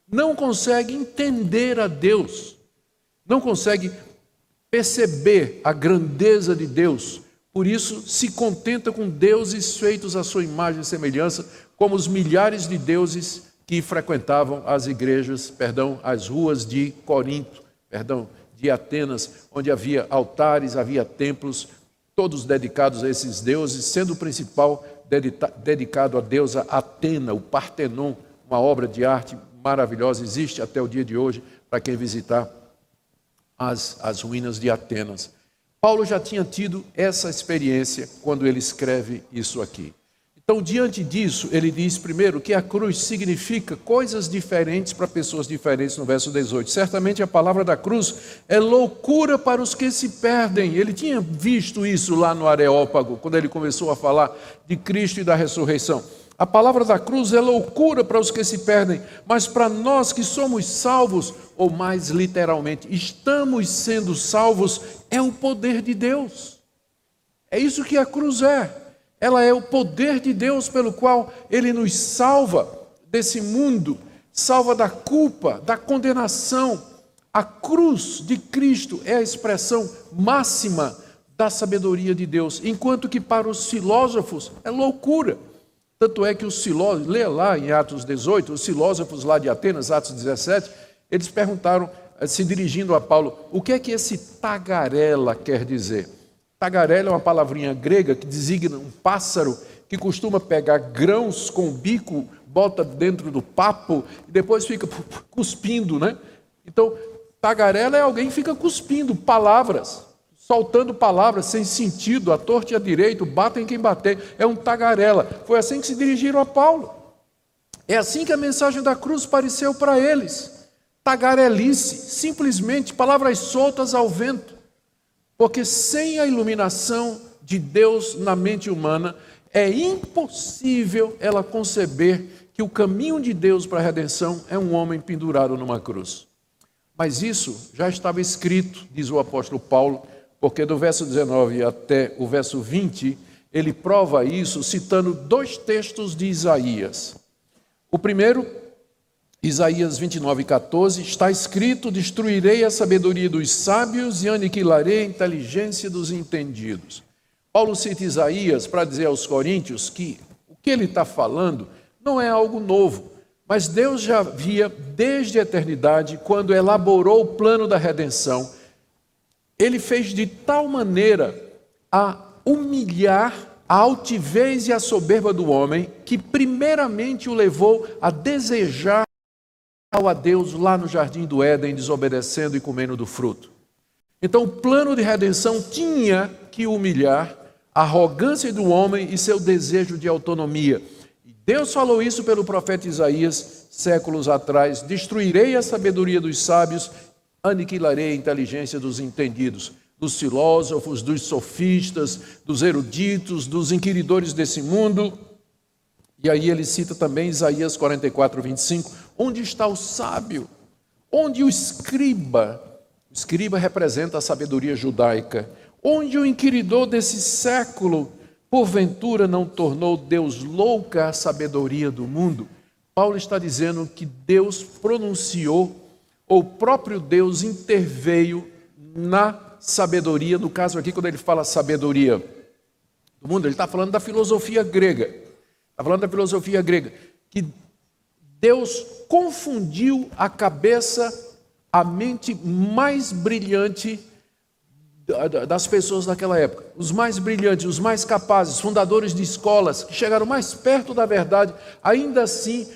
S1: não consegue entender a Deus, não consegue perceber a grandeza de Deus, Por isso, se contenta com deuses feitos à sua imagem e semelhança, como os milhares de deuses que frequentavam as ruas de Corinto, de Atenas, onde havia altares, havia templos, todos dedicados a esses deuses, sendo o principal dedicado à deusa Atena, o Partenon, uma obra de arte maravilhosa, existe até o dia de hoje, para quem visitar as ruínas de Atenas. Paulo já tinha tido essa experiência quando ele escreve isso aqui. Então, diante disso, ele diz primeiro que a cruz significa coisas diferentes para pessoas diferentes no verso 18. Certamente a palavra da cruz é loucura para os que se perdem. Ele tinha visto isso lá no Areópago, quando ele começou a falar de Cristo e da ressurreição. A palavra da cruz é loucura para os que se perdem, mas para nós que somos salvos, ou mais literalmente, estamos sendo salvos, é o poder de Deus. É isso que a cruz é. Ela é o poder de Deus pelo qual Ele nos salva desse mundo, salva da culpa, da condenação. A cruz de Cristo é a expressão máxima da sabedoria de Deus, enquanto que para os filósofos é loucura. Tanto é que os filósofos, lê lá em Atos 18, os filósofos lá de Atenas, Atos 17, eles perguntaram, se dirigindo a Paulo, o que é que esse tagarela quer dizer? Tagarela é uma palavrinha grega que designa um pássaro que costuma pegar grãos com o bico, bota dentro do papo e depois fica cuspindo, né? Então, tagarela é alguém que fica cuspindo palavras, soltando palavras sem sentido, à torta e à direita, batem quem bater, é um tagarela. Foi assim que se dirigiram a Paulo. É assim que a mensagem da cruz pareceu para eles. Tagarelice, simplesmente palavras soltas ao vento. Porque sem a iluminação de Deus na mente humana, é impossível ela conceber que o caminho de Deus para a redenção é um homem pendurado numa cruz. Mas isso já estava escrito, diz o apóstolo Paulo, porque do verso 19 até o verso 20, ele prova isso citando 2 textos de Isaías. O primeiro, Isaías 29:14, está escrito: destruirei a sabedoria dos sábios e aniquilarei a inteligência dos entendidos. Paulo cita Isaías para dizer aos coríntios que o que ele está falando não é algo novo, mas Deus já havia, desde a eternidade, quando elaborou o plano da redenção, ele fez de tal maneira a humilhar a altivez e a soberba do homem, que primeiramente o levou a desejar a Deus lá no jardim do Éden, desobedecendo e comendo do fruto. Então o plano de redenção tinha que humilhar a arrogância do homem e seu desejo de autonomia. E Deus falou isso pelo profeta Isaías séculos atrás: destruirei a sabedoria dos sábios, aniquilarei a inteligência dos entendidos, dos filósofos, dos sofistas, dos eruditos, dos inquiridores desse mundo. E aí ele cita também Isaías 44:25, onde está o sábio? Onde o escriba? O escriba representa a sabedoria judaica. Onde o inquiridor desse século, porventura, não tornou Deus louca a sabedoria do mundo? Paulo está dizendo que Deus pronunciou, ou o próprio Deus interveio na sabedoria. No caso aqui, quando ele fala sabedoria do mundo, ele está falando da filosofia grega. Está falando da filosofia grega, que Deus confundiu a cabeça, a mente mais brilhante das pessoas daquela época. Os mais brilhantes, os mais capazes, fundadores de escolas, que chegaram mais perto da verdade, ainda assim,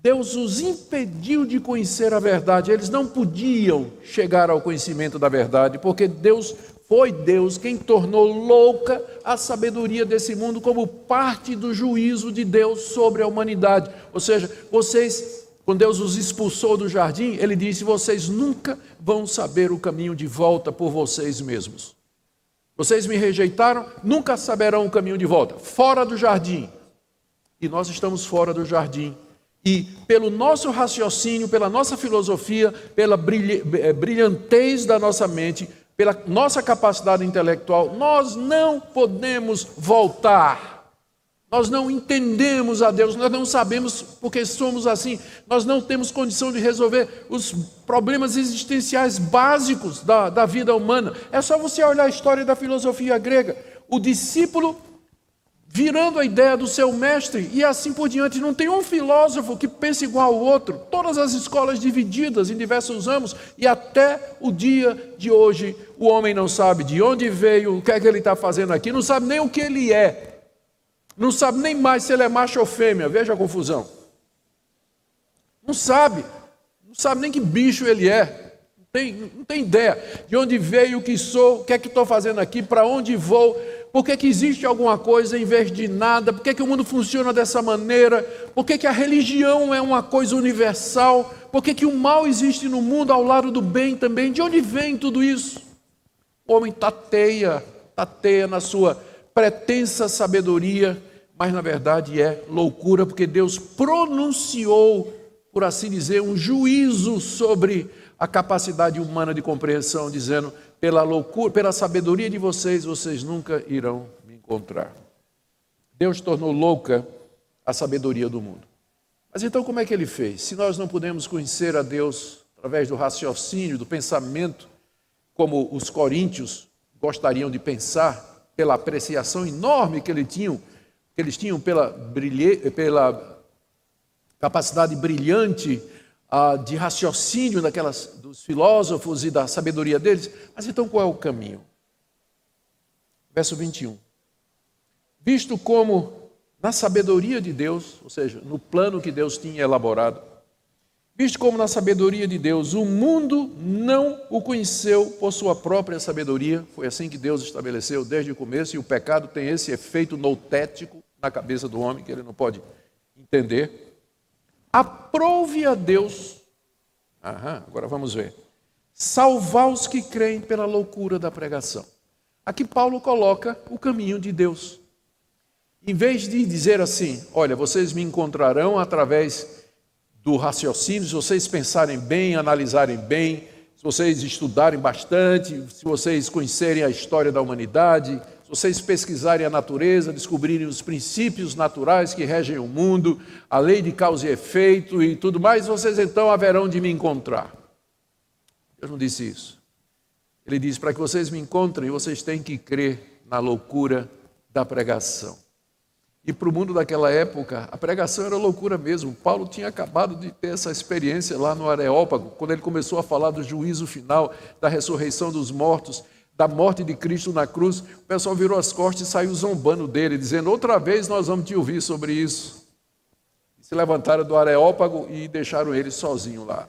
S1: Deus os impediu de conhecer a verdade. Eles não podiam chegar ao conhecimento da verdade, porque foi Deus quem tornou louca a sabedoria desse mundo como parte do juízo de Deus sobre a humanidade. Ou seja, quando Deus os expulsou do jardim, Ele disse: vocês nunca vão saber o caminho de volta por vocês mesmos. Vocês me rejeitaram, nunca saberão o caminho de volta. Fora do jardim. E nós estamos fora do jardim. E pelo nosso raciocínio, pela nossa filosofia, pela brilhantez da nossa mente, pela nossa capacidade intelectual, nós não podemos voltar. Nós não entendemos a Deus, nós não sabemos porque somos assim. Nós não temos condição de resolver os problemas existenciais básicos da vida humana. É só você olhar a história da filosofia grega. o discípulo virando a ideia do seu mestre e assim por diante. Não tem um filósofo que pense igual ao outro. Todas as escolas divididas em diversos ramos e até o dia de hoje o homem não sabe de onde veio, o que é que ele está fazendo aqui, não sabe nem o que ele é. Não sabe nem mais se ele é macho ou fêmea. Veja a confusão. Não sabe nem que bicho ele é. Não tem ideia de onde veio, o que sou, o que é que estou fazendo aqui, para onde vou. Por que existe alguma coisa em vez de nada? Por que o mundo funciona dessa maneira? Por que a religião é uma coisa universal? Por que o mal existe no mundo ao lado do bem também? De onde vem tudo isso? O homem tateia na sua pretensa sabedoria, mas na verdade é loucura, porque Deus pronunciou, por assim dizer, um juízo sobre a capacidade humana de compreensão, dizendo: pela loucura, pela sabedoria de vocês, vocês nunca irão me encontrar. Deus tornou louca a sabedoria do mundo. Mas então como é que ele fez? Se nós não podemos conhecer a Deus através do raciocínio, do pensamento, como os coríntios gostariam de pensar, pela apreciação enorme que eles tinham pela capacidade brilhante de raciocínio dos filósofos e da sabedoria deles. Mas então qual é o caminho? Verso 21. Visto como na sabedoria de Deus, ou seja, no plano que Deus tinha elaborado, visto como na sabedoria de Deus o mundo não o conheceu por sua própria sabedoria, foi assim que Deus estabeleceu desde o começo, e o pecado tem esse efeito noutético na cabeça do homem, que ele não pode entender. Aprove a Deus, agora vamos ver, salvar os que creem pela loucura da pregação. Aqui Paulo coloca o caminho de Deus. Em vez de dizer assim: olha, vocês me encontrarão através do raciocínio, se vocês pensarem bem, analisarem bem, se vocês estudarem bastante, se vocês conhecerem a história da humanidade, se vocês pesquisarem a natureza, descobrirem os princípios naturais que regem o mundo, a lei de causa e efeito e tudo mais, vocês então haverão de me encontrar. Deus não disse isso. Ele diz: para que vocês me encontrem, vocês têm que crer na loucura da pregação. E para o mundo daquela época, a pregação era loucura mesmo. Paulo tinha acabado de ter essa experiência lá no Areópago, quando ele começou a falar do juízo final, da ressurreição dos mortos, da morte de Cristo na cruz. O pessoal virou as costas e saiu zombando dele, dizendo: outra vez nós vamos te ouvir sobre isso. E se levantaram do Areópago e deixaram ele sozinho lá.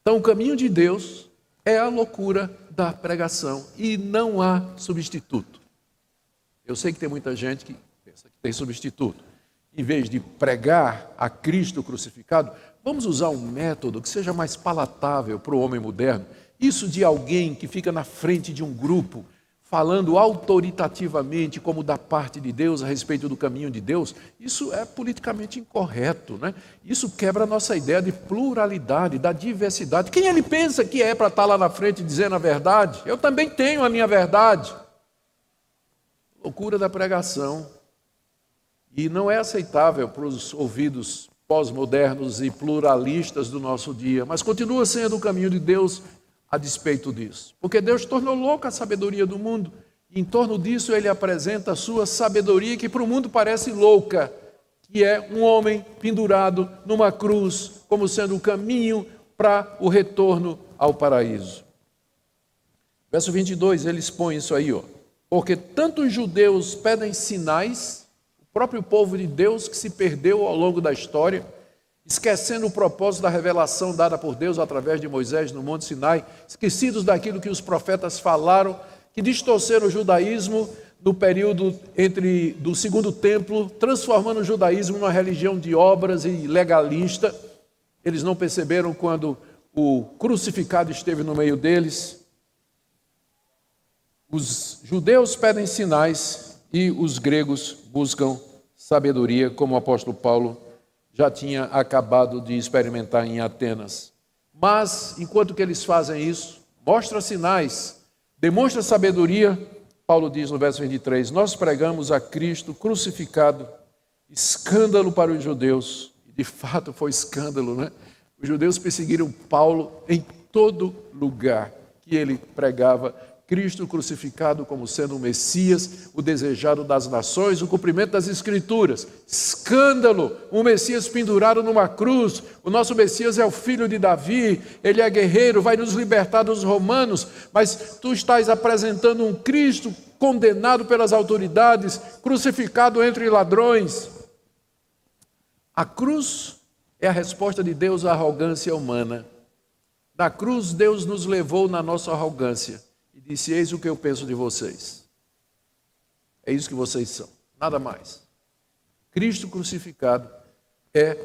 S1: Então o caminho de Deus é a loucura da pregação e não há substituto. Eu sei que tem muita gente que pensa que tem substituto. Em vez de pregar a Cristo crucificado, vamos usar um método que seja mais palatável para o homem moderno. Isso de alguém que fica na frente de um grupo, falando autoritativamente como da parte de Deus a respeito do caminho de Deus, isso é politicamente incorreto, né? Isso quebra a nossa ideia de pluralidade, da diversidade. Quem ele pensa que é para estar lá na frente dizendo a verdade? Eu também tenho a minha verdade. Loucura da pregação. E não é aceitável para os ouvidos pós-modernos e pluralistas do nosso dia, mas continua sendo o caminho de Deus a despeito disso. Porque Deus tornou louca a sabedoria do mundo, e em torno disso ele apresenta a sua sabedoria, que para o mundo parece louca, que é um homem pendurado numa cruz, como sendo o caminho para o retorno ao paraíso. Verso 22, ele expõe isso aí, porque tanto os judeus pedem sinais, o próprio povo de Deus que se perdeu ao longo da história, esquecendo o propósito da revelação dada por Deus através de Moisés no Monte Sinai, esquecidos daquilo que os profetas falaram, que distorceram o judaísmo no período do segundo templo, transformando o judaísmo numa religião de obras e legalista. Eles não perceberam quando o crucificado esteve no meio deles. Os judeus pedem sinais e os gregos buscam sabedoria, como o apóstolo Paulo já tinha acabado de experimentar em Atenas. Mas, enquanto que eles fazem isso, mostra sinais, demonstra sabedoria, Paulo diz no verso 23, nós pregamos a Cristo crucificado, escândalo para os judeus. E de fato foi escândalo, né? Os judeus perseguiram Paulo em todo lugar que ele pregava, Cristo crucificado como sendo o Messias, o desejado das nações, o cumprimento das Escrituras. Escândalo! Um Messias pendurado numa cruz. O nosso Messias é o filho de Davi, ele é guerreiro, vai nos libertar dos romanos, mas tu estás apresentando um Cristo condenado pelas autoridades, crucificado entre ladrões. A cruz é a resposta de Deus à arrogância humana. Na cruz, Deus nos levou na nossa arrogância e disse: eis o que eu penso de vocês. É isso que vocês são, nada mais. Cristo crucificado é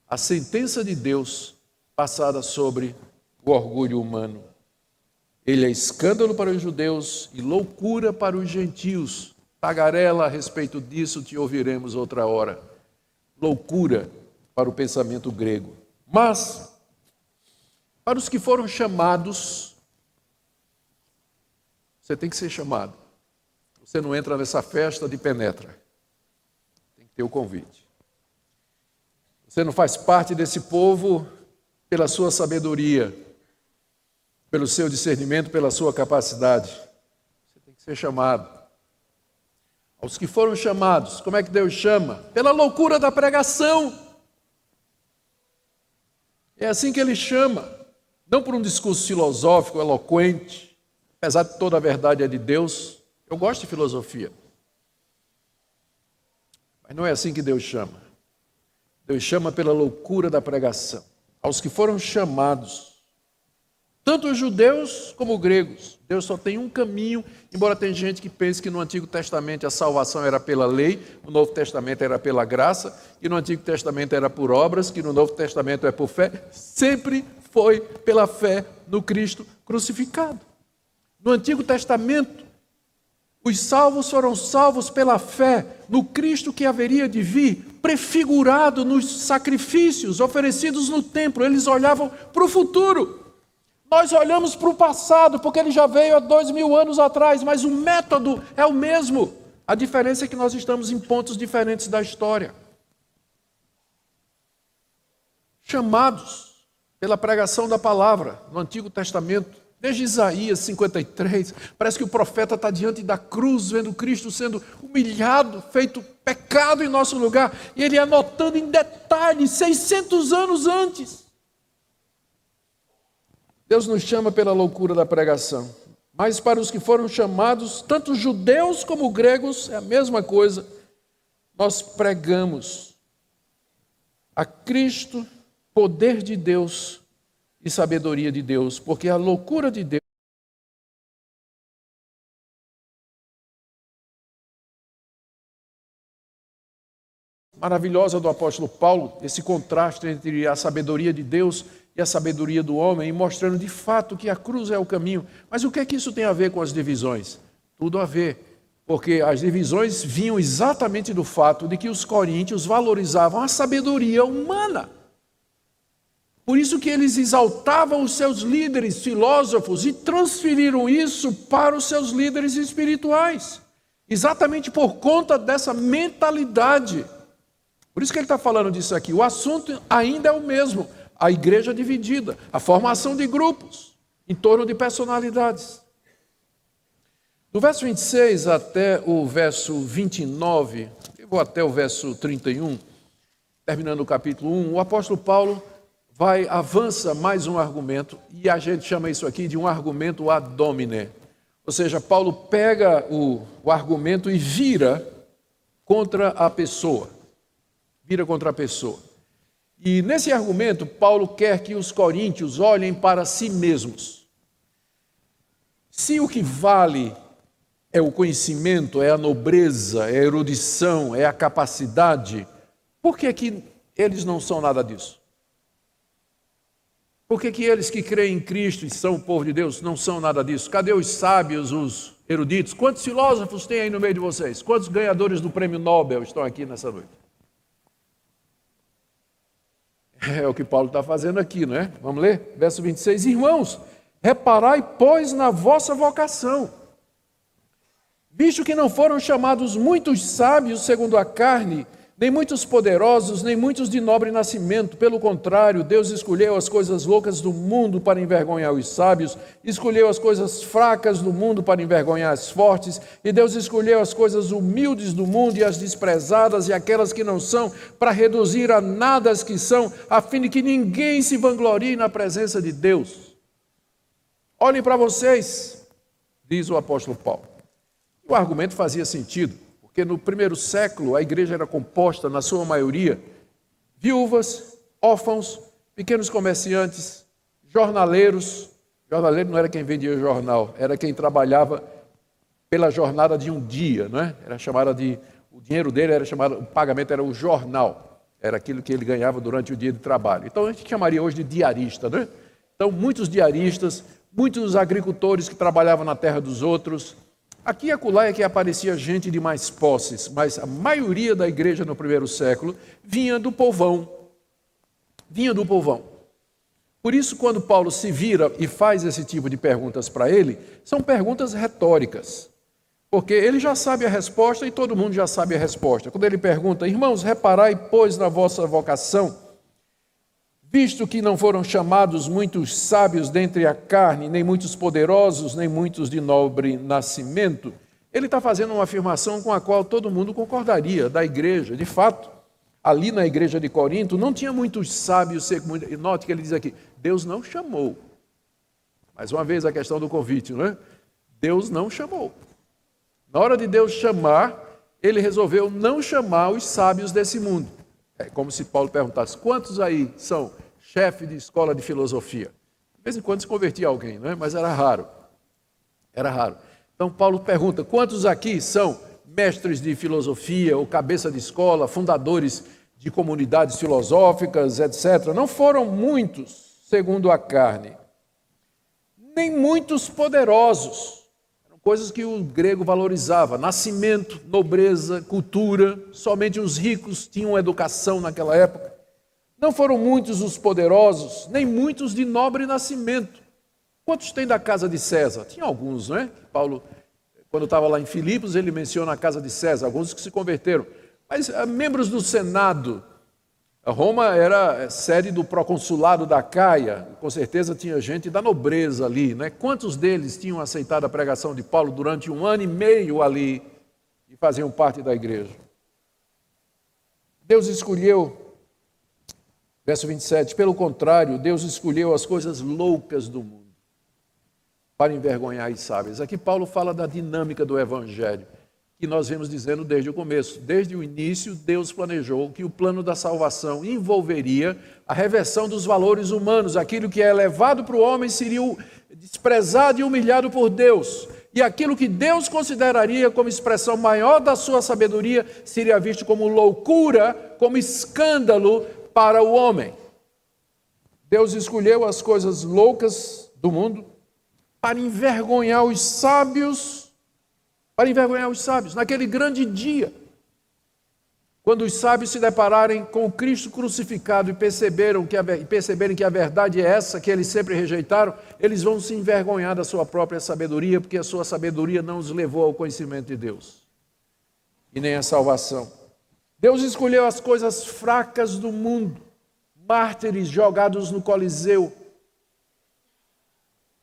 S1: a sentença de Deus passada sobre o orgulho humano. Ele é escândalo para os judeus e loucura para os gentios. Tagarela a respeito disso, te ouviremos outra hora. Loucura para o pensamento grego. Mas para os que foram chamados, você tem que ser chamado. Você não entra nessa festa de penetra. Tem que ter o convite. Você não faz parte desse povo pela sua sabedoria, pelo seu discernimento, pela sua capacidade. Você tem que ser chamado. Aos que foram chamados, como é que Deus chama? Pela loucura da pregação. É assim que Ele chama. Não por um discurso filosófico, eloquente, apesar de toda a verdade é de Deus. Eu gosto de filosofia. Mas não é assim que Deus chama. Deus chama pela loucura da pregação. Aos que foram chamados, tanto os judeus como os gregos. Deus só tem um caminho, embora tenha gente que pense que no Antigo Testamento a salvação era pela lei, no Novo Testamento era pela graça, que no Antigo Testamento era por obras, que no Novo Testamento é por fé. Sempre foi pela fé no Cristo crucificado. No Antigo Testamento, os salvos foram salvos pela fé no Cristo que haveria de vir, prefigurado nos sacrifícios oferecidos no templo. Eles olhavam para o futuro. Nós olhamos para o passado, porque ele já veio há 2000 anos atrás, mas o método é o mesmo. A diferença é que nós estamos em pontos diferentes da história. Chamados pela pregação da palavra no Antigo Testamento, desde Isaías 53, parece que o profeta está diante da cruz, vendo Cristo sendo humilhado, feito pecado em nosso lugar, e ele anotando em detalhes, 600 anos antes. Deus nos chama pela loucura da pregação, mas para os que foram chamados, tanto judeus como gregos, é a mesma coisa. Nós pregamos a Cristo, poder de Deus e sabedoria de Deus, porque a loucura de Deus maravilhosa do apóstolo Paulo, esse contraste entre a sabedoria de Deus e a sabedoria do homem, e mostrando de fato que a cruz é o caminho. Mas o que é que isso tem a ver com as divisões? Tudo a ver, porque as divisões vinham exatamente do fato de que os coríntios valorizavam a sabedoria humana. Por isso que eles exaltavam os seus líderes filósofos e transferiram isso para os seus líderes espirituais. Exatamente por conta dessa mentalidade. Por isso que ele está falando disso aqui. O assunto ainda é o mesmo. A igreja dividida, a formação de grupos em torno de personalidades. Do verso 26 até o verso 29, eu vou até o verso 31, terminando o capítulo 1, o apóstolo Paulo avança mais um argumento, e a gente chama isso aqui de um argumento ad hominem. Ou seja, Paulo pega o argumento e vira contra a pessoa. Vira contra a pessoa. E nesse argumento, Paulo quer que os coríntios olhem para si mesmos. Se o que vale é o conhecimento, é a nobreza, é a erudição, é a capacidade, por que eles não são nada disso? Por que eles que creem em Cristo e são o povo de Deus não são nada disso? Cadê os sábios, os eruditos? Quantos filósofos tem aí no meio de vocês? Quantos ganhadores do prêmio Nobel estão aqui nessa noite? É o que Paulo está fazendo aqui, não é? Vamos ler? Verso 26. Irmãos, reparai, pois, na vossa vocação. Visto que não foram chamados muitos sábios segundo a carne, nem muitos poderosos, nem muitos de nobre nascimento. Pelo contrário, Deus escolheu as coisas loucas do mundo para envergonhar os sábios, escolheu as coisas fracas do mundo para envergonhar as fortes, e Deus escolheu as coisas humildes do mundo e as desprezadas e aquelas que não são, para reduzir a nada as que são, a fim de que ninguém se vanglorie na presença de Deus. Olhem para vocês, diz o apóstolo Paulo. O argumento fazia sentido, porque no primeiro século a igreja era composta, na sua maioria, viúvas, órfãos, pequenos comerciantes, jornaleiros. Jornaleiro não era quem vendia jornal, era quem trabalhava pela jornada de um dia, não é? Era chamada de, o dinheiro dele era chamado, o pagamento era o jornal, era aquilo que ele ganhava durante o dia de trabalho. Então a gente chamaria hoje de diarista, não é? Então muitos diaristas, muitos agricultores que trabalhavam na terra dos outros. Aqui e acolá é que aparecia gente de mais posses, mas a maioria da igreja no primeiro século vinha do povão. Vinha do povão. Por isso, quando Paulo se vira e faz esse tipo de perguntas para ele, são perguntas retóricas. Porque ele já sabe a resposta e todo mundo já sabe a resposta. Quando ele pergunta, irmãos, reparai, pois, na vossa vocação, visto que não foram chamados muitos sábios dentre a carne, nem muitos poderosos, nem muitos de nobre nascimento, ele está fazendo uma afirmação com a qual todo mundo concordaria, da igreja. De fato, ali na igreja de Corinto, não tinha muitos sábios. Note que ele diz aqui, Deus não chamou. Mais uma vez a questão do convite, não é? Deus não chamou. Na hora de Deus chamar, ele resolveu não chamar os sábios desse mundo. É como se Paulo perguntasse, quantos aí são chefe de escola de filosofia? De vez em quando se convertia alguém, não é? Mas era raro. Era raro. Então Paulo pergunta, quantos aqui são mestres de filosofia ou cabeça de escola, fundadores de comunidades filosóficas, etc. Não foram muitos, segundo a carne, nem muitos poderosos. Eram coisas que o grego valorizava, nascimento, nobreza, cultura. Somente os ricos tinham educação naquela época. Não foram muitos os poderosos, nem muitos de nobre nascimento. Quantos tem da casa de César? Tinha alguns, não é? Paulo, quando estava lá em Filipos, ele menciona a casa de César, alguns que se converteram. Mas membros do Senado, Roma era sede do proconsulado da Caia, com certeza tinha gente da nobreza ali, né? Quantos deles tinham aceitado a pregação de Paulo durante 1 ano e meio ali e faziam parte da igreja? Deus escolheu, verso 27, pelo contrário, Deus escolheu as coisas loucas do mundo para envergonhar os sábios. Aqui Paulo fala da dinâmica do evangelho, que nós vemos dizendo desde o começo. Desde o início, Deus planejou que o plano da salvação envolveria a reversão dos valores humanos. Aquilo que é elevado para o homem seria desprezado e humilhado por Deus. E aquilo que Deus consideraria como expressão maior da sua sabedoria seria visto como loucura, como escândalo para o homem. Deus escolheu as coisas loucas do mundo para envergonhar os sábios, naquele grande dia, quando os sábios se depararem com o Cristo crucificado e perceberem que a verdade é essa, que eles sempre rejeitaram, eles vão se envergonhar da sua própria sabedoria, porque a sua sabedoria não os levou ao conhecimento de Deus, e nem à salvação. Deus escolheu as coisas fracas do mundo, mártires jogados no Coliseu,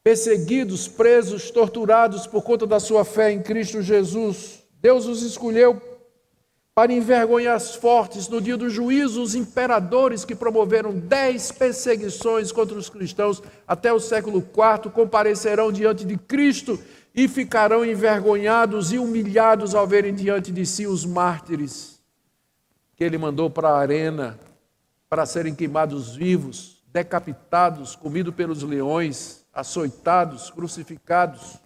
S1: perseguidos, presos, torturados por conta da sua fé em Cristo Jesus. Deus os escolheu para envergonhar os fortes. No dia do juízo, os imperadores que promoveram 10 perseguições contra os cristãos até o século IV comparecerão diante de Cristo e ficarão envergonhados e humilhados ao verem diante de si os mártires que ele mandou para a arena para serem queimados vivos, decapitados, comidos pelos leões, açoitados, crucificados.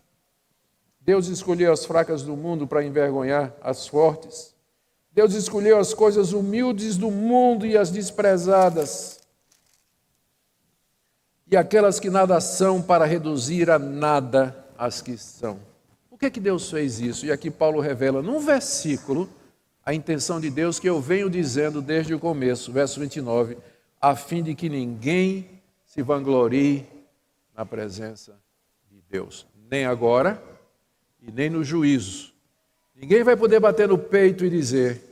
S1: Deus escolheu as fracas do mundo para envergonhar as fortes. Deus escolheu as coisas humildes do mundo e as desprezadas, e aquelas que nada são, para reduzir a nada as que são. Por que Deus fez isso? E aqui Paulo revela num versículo a intenção de Deus que eu venho dizendo desde o começo, verso 29, a fim de que ninguém se vanglorie na presença de Deus, nem agora e nem no juízo. Ninguém vai poder bater no peito e dizer,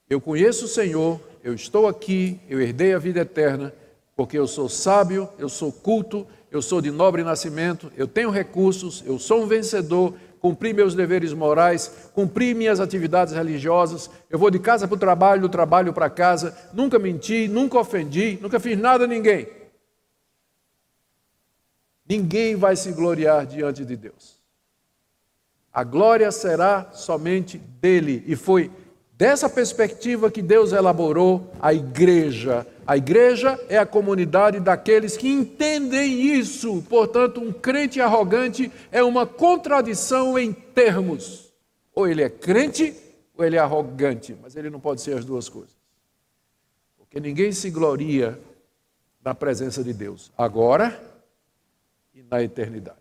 S1: Eu conheço o Senhor, eu estou aqui, eu herdei a vida eterna, porque eu sou sábio, eu sou culto, eu sou de nobre nascimento, eu tenho recursos, eu sou um vencedor, cumpri meus deveres morais, cumpri minhas atividades religiosas, eu vou de casa para o trabalho, do trabalho para casa, nunca menti, nunca ofendi, nunca fiz nada a ninguém. Ninguém vai se gloriar diante de Deus. A glória será somente dele. E foi dessa perspectiva que Deus elaborou a igreja. A igreja é a comunidade daqueles que entendem isso. Portanto, um crente arrogante é uma contradição em termos. Ou ele é crente, ou ele é arrogante. Mas ele não pode ser as duas coisas. Porque ninguém se gloria na presença de Deus. Agora e na eternidade.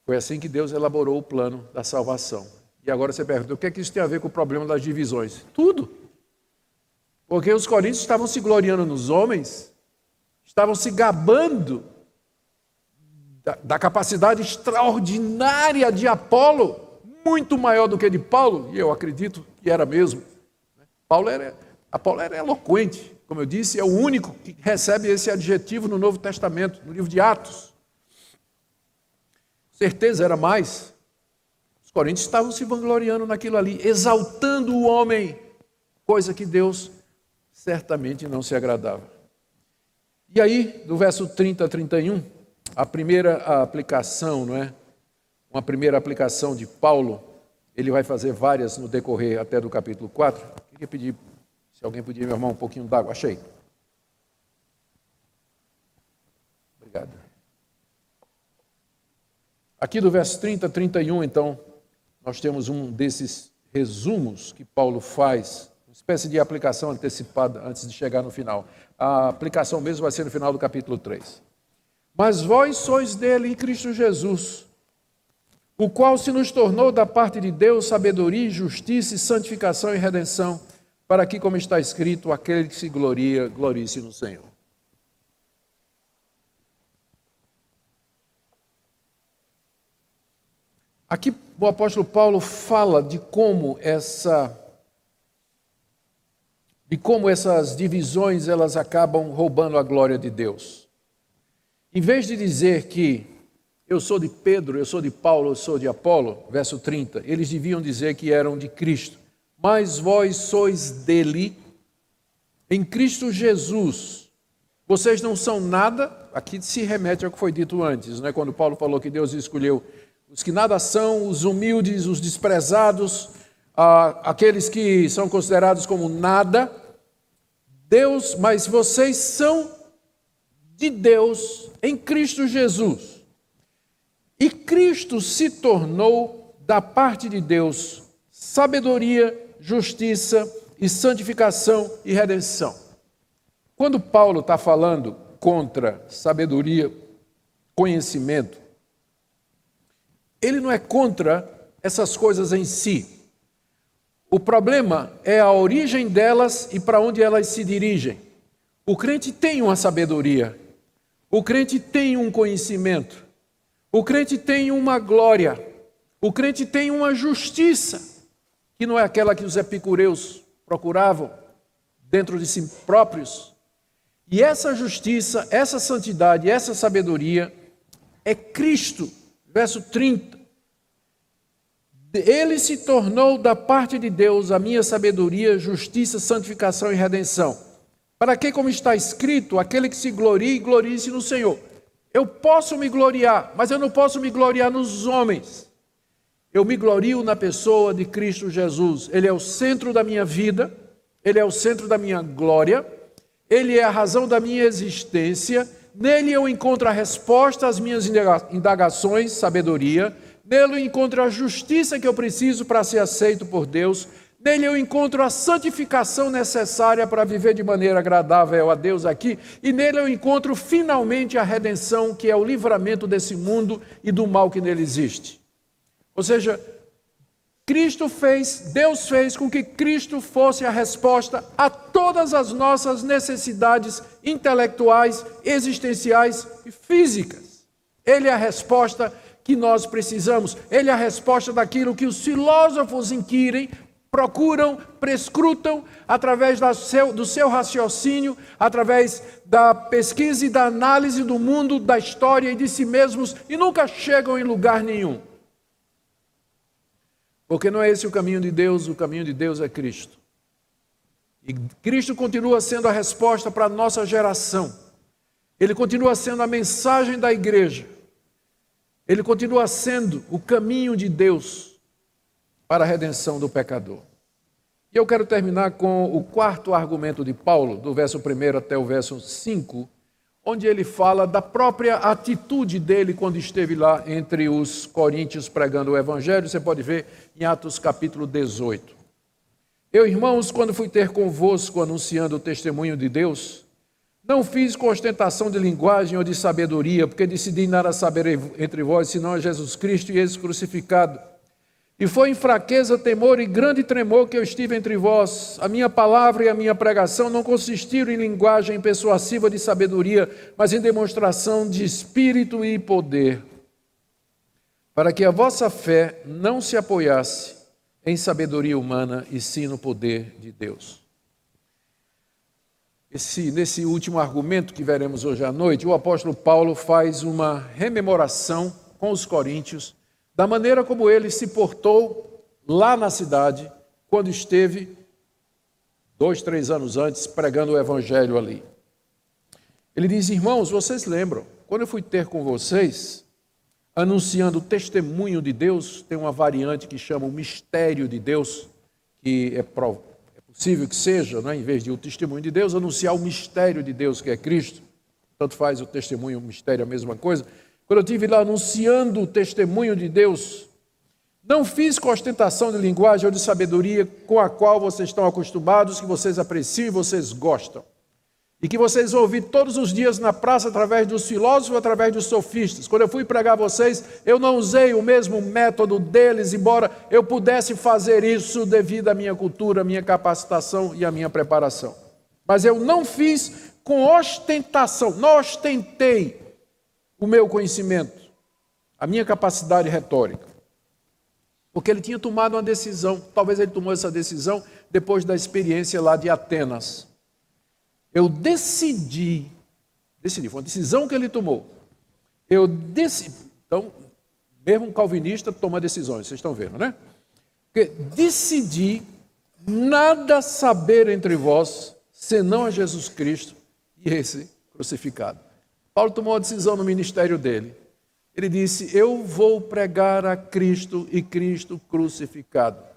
S1: Foi assim que Deus elaborou o plano da salvação. E agora você pergunta, o que é que isso tem a ver com o problema das divisões? Tudo. Porque os coríntios estavam se gloriando nos homens, estavam se gabando da capacidade extraordinária de Apolo, muito maior do que de Paulo, e eu acredito que era mesmo. Apolo era eloquente, como eu disse, é o único que recebe esse adjetivo no Novo Testamento, no livro de Atos. Certeza era mais. Os coríntios estavam se vangloriando naquilo ali, exaltando o homem, coisa que Deus certamente não se agradava. E aí, do verso 30 a 31, a primeira aplicação, não é? Uma primeira aplicação de Paulo, ele vai fazer várias no decorrer até do capítulo 4. Eu queria pedir, se alguém podia me arrumar um pouquinho d'água. Achei. Obrigado. Aqui do verso 30 a 31, então, nós temos um desses resumos que Paulo faz, uma espécie de aplicação antecipada antes de chegar no final. A aplicação mesmo vai ser no final do capítulo 3. Mas vós sois dele em Cristo Jesus, o qual se nos tornou da parte de Deus sabedoria, justiça, santificação e redenção, para que, como está escrito, aquele que se gloria, glorie-se no Senhor. Aqui o apóstolo Paulo fala de como essas divisões elas acabam roubando a glória de Deus. Em vez de dizer que eu sou de Pedro, eu sou de Paulo, eu sou de Apolo, verso 30, eles deviam dizer que eram de Cristo. Mas vós sois dele, em Cristo Jesus. Vocês não são nada, aqui se remete ao que foi dito antes, né? Quando Paulo falou que Deus escolheu os que nada são, os humildes, os desprezados, aqueles que são considerados como nada. Deus, mas vocês são de Deus em Cristo Jesus. E Cristo se tornou da parte de Deus sabedoria, justiça e santificação e redenção. Quando Paulo está falando contra sabedoria, conhecimento, ele não é contra essas coisas em si. O problema é a origem delas e para onde elas se dirigem. O crente tem uma sabedoria, o crente tem um conhecimento, o crente tem uma glória, o crente tem uma justiça, que não é aquela que os epicureus procuravam dentro de si próprios. E essa justiça, essa santidade, essa sabedoria é Cristo. Verso 30. Ele se tornou da parte de Deus a minha sabedoria, justiça, santificação e redenção. Para que, como está escrito, aquele que se glorie, glorie-se no Senhor. Eu posso me gloriar, mas eu não posso me gloriar nos homens. Eu me glorio na pessoa de Cristo Jesus. Ele é o centro da minha vida, ele é o centro da minha glória, ele é a razão da minha existência. Nele eu encontro a resposta às minhas indagações, sabedoria. Nele eu encontro a justiça que eu preciso para ser aceito por Deus. Nele eu encontro a santificação necessária para viver de maneira agradável a Deus aqui. E nele eu encontro finalmente a redenção, que é o livramento desse mundo e do mal que nele existe. Ou seja, Deus fez com que Cristo fosse a resposta a todas as nossas necessidades intelectuais, existenciais e físicas. Ele é a resposta que nós precisamos. Ele é a resposta daquilo que os filósofos inquirem, procuram, prescrutam, através do seu raciocínio, através da pesquisa e da análise do mundo, da história e de si mesmos, e nunca chegam em lugar nenhum. Porque não é esse o caminho de Deus é Cristo. E Cristo continua sendo a resposta para a nossa geração. Ele continua sendo a mensagem da igreja. Ele continua sendo o caminho de Deus para a redenção do pecador. E eu quero terminar com o quarto argumento de Paulo, do verso 1 até o verso 5, onde ele fala da própria atitude dele quando esteve lá entre os coríntios pregando o evangelho. Você pode ver em Atos capítulo 18. Eu, irmãos, quando fui ter convosco anunciando o testemunho de Deus, não fiz com ostentação de linguagem ou de sabedoria, porque decidi nada saber entre vós, senão a Jesus Cristo e esse crucificado. E foi em fraqueza, temor e grande tremor que eu estive entre vós. A minha palavra e a minha pregação não consistiram em linguagem persuasiva de sabedoria, mas em demonstração de espírito e poder, para que a vossa fé não se apoiasse em sabedoria humana, e sim no poder de Deus. Nesse último argumento que veremos hoje à noite, o apóstolo Paulo faz uma rememoração com os coríntios da maneira como ele se portou lá na cidade, quando esteve 2, 3 anos antes pregando o evangelho ali. Ele diz: irmãos, vocês lembram, quando eu fui ter com vocês, anunciando o testemunho de Deus, tem uma variante que chama o mistério de Deus, que é possível que seja, né, em vez de o testemunho de Deus, anunciar o mistério de Deus, que é Cristo. Tanto faz o testemunho e o mistério a mesma coisa. Quando eu estive lá anunciando o testemunho de Deus, não fiz com ostentação de linguagem ou de sabedoria com a qual vocês estão acostumados, que vocês apreciam e vocês gostam. E que vocês vão ouvir todos os dias na praça através dos filósofos, através dos sofistas. Quando eu fui pregar a vocês, eu não usei o mesmo método deles, embora eu pudesse fazer isso devido à minha cultura, à minha capacitação e à minha preparação. Mas eu não fiz com ostentação, não ostentei o meu conhecimento, a minha capacidade retórica. Porque ele tinha tomado uma decisão, talvez ele tomou essa decisão depois da experiência lá de Atenas. Eu decidi, foi uma decisão que ele tomou. Então, mesmo um calvinista toma decisões, vocês estão vendo, né? Porque decidi nada saber entre vós, senão a Jesus Cristo e esse crucificado. Paulo tomou uma decisão no ministério dele. Ele disse: eu vou pregar a Cristo e Cristo crucificado.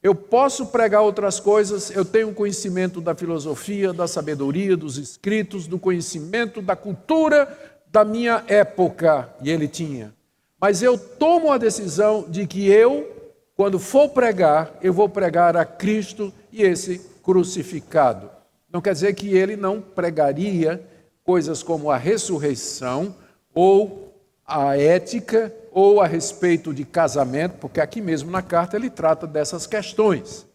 S1: Eu posso pregar outras coisas, eu tenho conhecimento da filosofia, da sabedoria, dos escritos, do conhecimento, da cultura da minha época, e ele tinha. Mas eu tomo a decisão de que eu, quando for pregar, eu vou pregar a Cristo e esse crucificado. Não quer dizer que ele não pregaria coisas como a ressurreição, ou a ética, ou a respeito de casamento, porque aqui mesmo na carta ele trata dessas questões.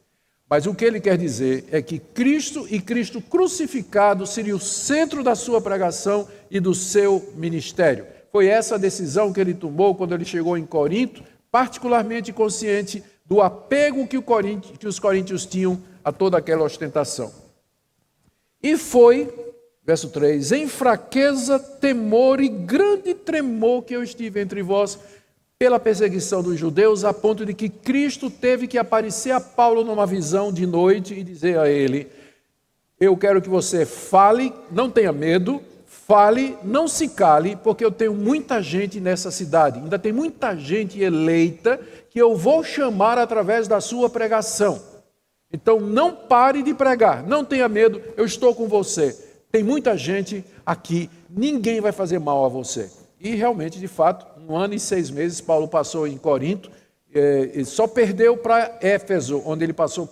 S1: Mas o que ele quer dizer é que Cristo e Cristo crucificado seria o centro da sua pregação e do seu ministério. Foi essa a decisão que ele tomou quando ele chegou em Corinto, particularmente consciente do apego que os coríntios tinham a toda aquela ostentação. E foi, verso 3, em fraqueza, temor e grande tremor que eu estive entre vós pela perseguição dos judeus, a ponto de que Cristo teve que aparecer a Paulo numa visão de noite e dizer a ele: eu quero que você fale, não tenha medo, fale, não se cale, porque eu tenho muita gente nessa cidade, ainda tem muita gente eleita que eu vou chamar através da sua pregação. Então não pare de pregar, não tenha medo, eu estou com você. Tem muita gente aqui, ninguém vai fazer mal a você. E realmente, de fato, 1 ano e 6 meses, Paulo passou em Corinto, ele só perdeu para Éfeso, onde ele passou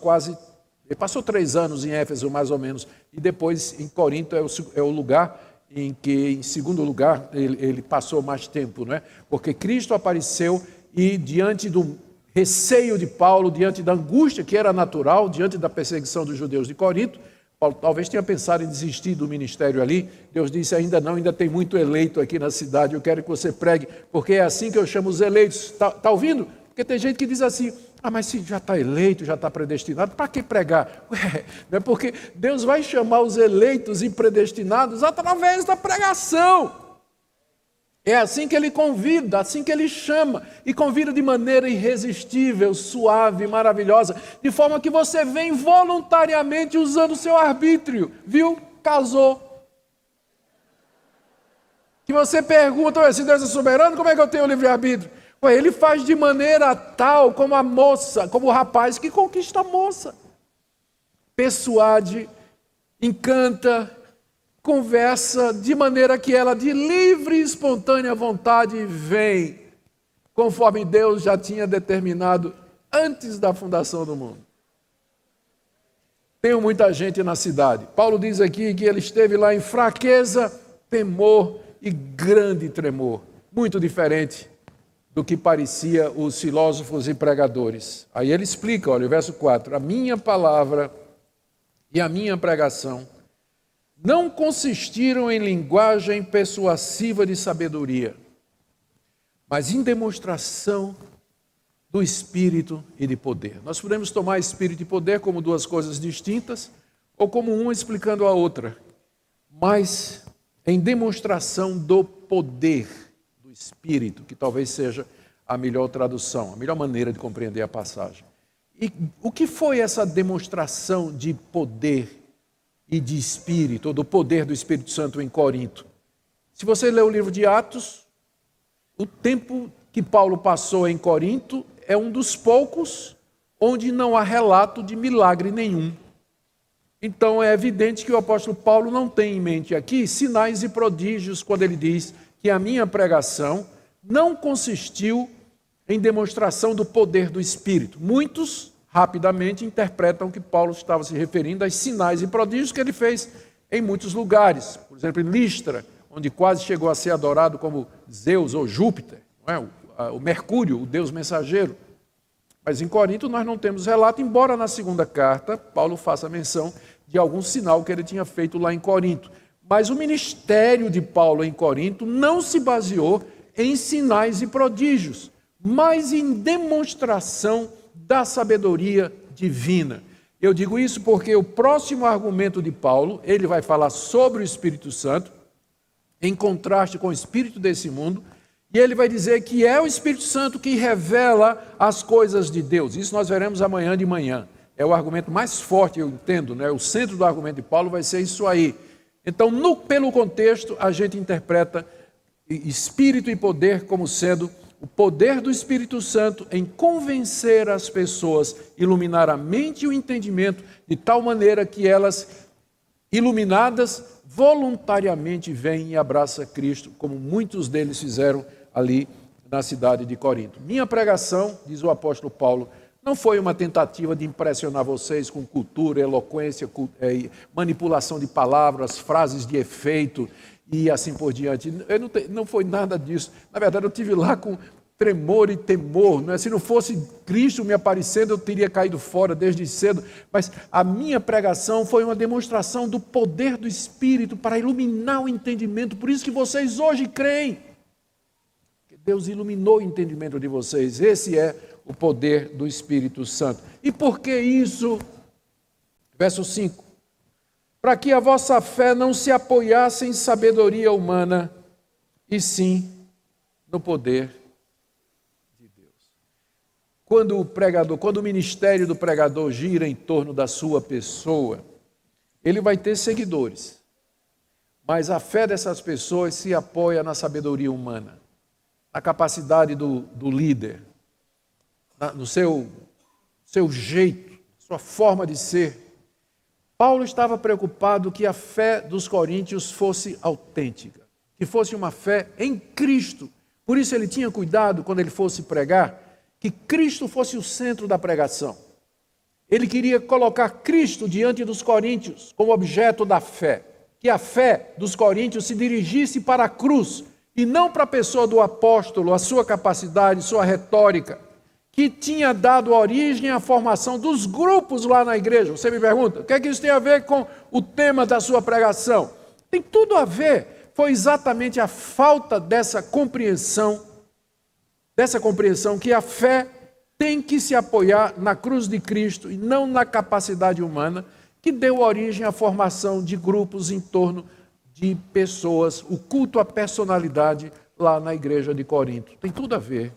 S1: 3 anos em Éfeso, mais ou menos, e depois em Corinto é o lugar em que, em segundo lugar, ele passou mais tempo, não é? Porque Cristo apareceu e diante do receio de Paulo, diante da angústia que era natural, diante da perseguição dos judeus de Corinto, Paulo talvez tenha pensado em desistir do ministério ali. Deus disse: ainda não, ainda tem muito eleito aqui na cidade, eu quero que você pregue, porque é assim que eu chamo os eleitos. Está ouvindo? Porque tem gente que diz assim, mas se já está eleito, já está predestinado, para que pregar? Não é porque Deus vai chamar os eleitos e predestinados através da pregação. É assim que Ele convida, assim que Ele chama, e convida de maneira irresistível, suave, maravilhosa, de forma que você vem voluntariamente usando o seu arbítrio, viu? Casou. Que você pergunta, se Deus é soberano, como é que eu tenho o livre-arbítrio? Ele faz de maneira tal como a moça, como o rapaz que conquista a moça. Persuade, encanta, conversa de maneira que ela de livre e espontânea vontade vem, conforme Deus já tinha determinado antes da fundação do mundo. Tem muita gente na cidade. Paulo diz aqui que ele esteve lá em fraqueza, temor e grande tremor. Muito diferente do que parecia os filósofos e pregadores. Aí ele explica, olha, o verso 4. A minha palavra e a minha pregação não consistiram em linguagem persuasiva de sabedoria, mas em demonstração do Espírito e de poder. Nós podemos tomar Espírito e poder como duas coisas distintas, ou como uma explicando a outra, mas em demonstração do poder do Espírito, que talvez seja a melhor tradução, a melhor maneira de compreender a passagem. E o que foi essa demonstração de poder e de Espírito, ou do poder do Espírito Santo em Corinto? Se você ler o livro de Atos, o tempo que Paulo passou em Corinto é um dos poucos onde não há relato de milagre nenhum. Então é evidente que o apóstolo Paulo não tem em mente aqui sinais e prodígios quando ele diz que a minha pregação não consistiu em demonstração do poder do Espírito. Muitos rapidamente interpretam que Paulo estava se referindo aos sinais e prodígios que ele fez em muitos lugares. Por exemplo, em Listra, onde quase chegou a ser adorado como Zeus ou Júpiter, não é? O Mercúrio, o Deus mensageiro. Mas em Corinto nós não temos relato, embora na segunda carta Paulo faça menção de algum sinal que ele tinha feito lá em Corinto. Mas o ministério de Paulo em Corinto não se baseou em sinais e prodígios, mas em demonstração da sabedoria divina. Eu digo isso porque o próximo argumento de Paulo, ele vai falar sobre o Espírito Santo, em contraste com o espírito desse mundo, e ele vai dizer que é o Espírito Santo que revela as coisas de Deus. Isso nós veremos amanhã de manhã. É o argumento mais forte, eu entendo, né? O centro do argumento de Paulo vai ser isso aí. Então, pelo contexto, a gente interpreta Espírito e poder como sendo o poder do Espírito Santo em convencer as pessoas, iluminar a mente e o entendimento, de tal maneira que elas, iluminadas, voluntariamente vêm e abraçam Cristo, como muitos deles fizeram ali na cidade de Corinto. Minha pregação, diz o apóstolo Paulo, não foi uma tentativa de impressionar vocês com cultura, eloquência, manipulação de palavras, frases de efeito e assim por diante. Não foi nada disso. Na verdade, eu estive lá com tremor e temor. Não é? Se não fosse Cristo me aparecendo, eu teria caído fora desde cedo. Mas a minha pregação foi uma demonstração do poder do Espírito para iluminar o entendimento. Por isso que vocês hoje creem. Deus iluminou o entendimento de vocês. Esse é o poder do Espírito Santo. E por que isso? Verso 5. Para que a vossa fé não se apoiasse em sabedoria humana, e sim no poder de Deus. Quando o ministério do pregador gira em torno da sua pessoa, ele vai ter seguidores. Mas a fé dessas pessoas se apoia na sabedoria humana, na capacidade do líder, no seu jeito, sua forma de ser. Paulo estava preocupado que a fé dos coríntios fosse autêntica, que fosse uma fé em Cristo. Por isso ele tinha cuidado, quando ele fosse pregar, que Cristo fosse o centro da pregação. Ele queria colocar Cristo diante dos coríntios como objeto da fé. Que a fé dos coríntios se dirigisse para a cruz e não para a pessoa do apóstolo, a sua capacidade, sua retórica, que tinha dado origem à formação dos grupos lá na igreja. Você me pergunta, o que é que isso tem a ver com o tema da sua pregação? Tem tudo a ver. Foi exatamente a falta dessa compreensão que a fé tem que se apoiar na cruz de Cristo e não na capacidade humana que deu origem à formação de grupos em torno de pessoas, o culto à personalidade lá na igreja de Corinto. Tem tudo a ver.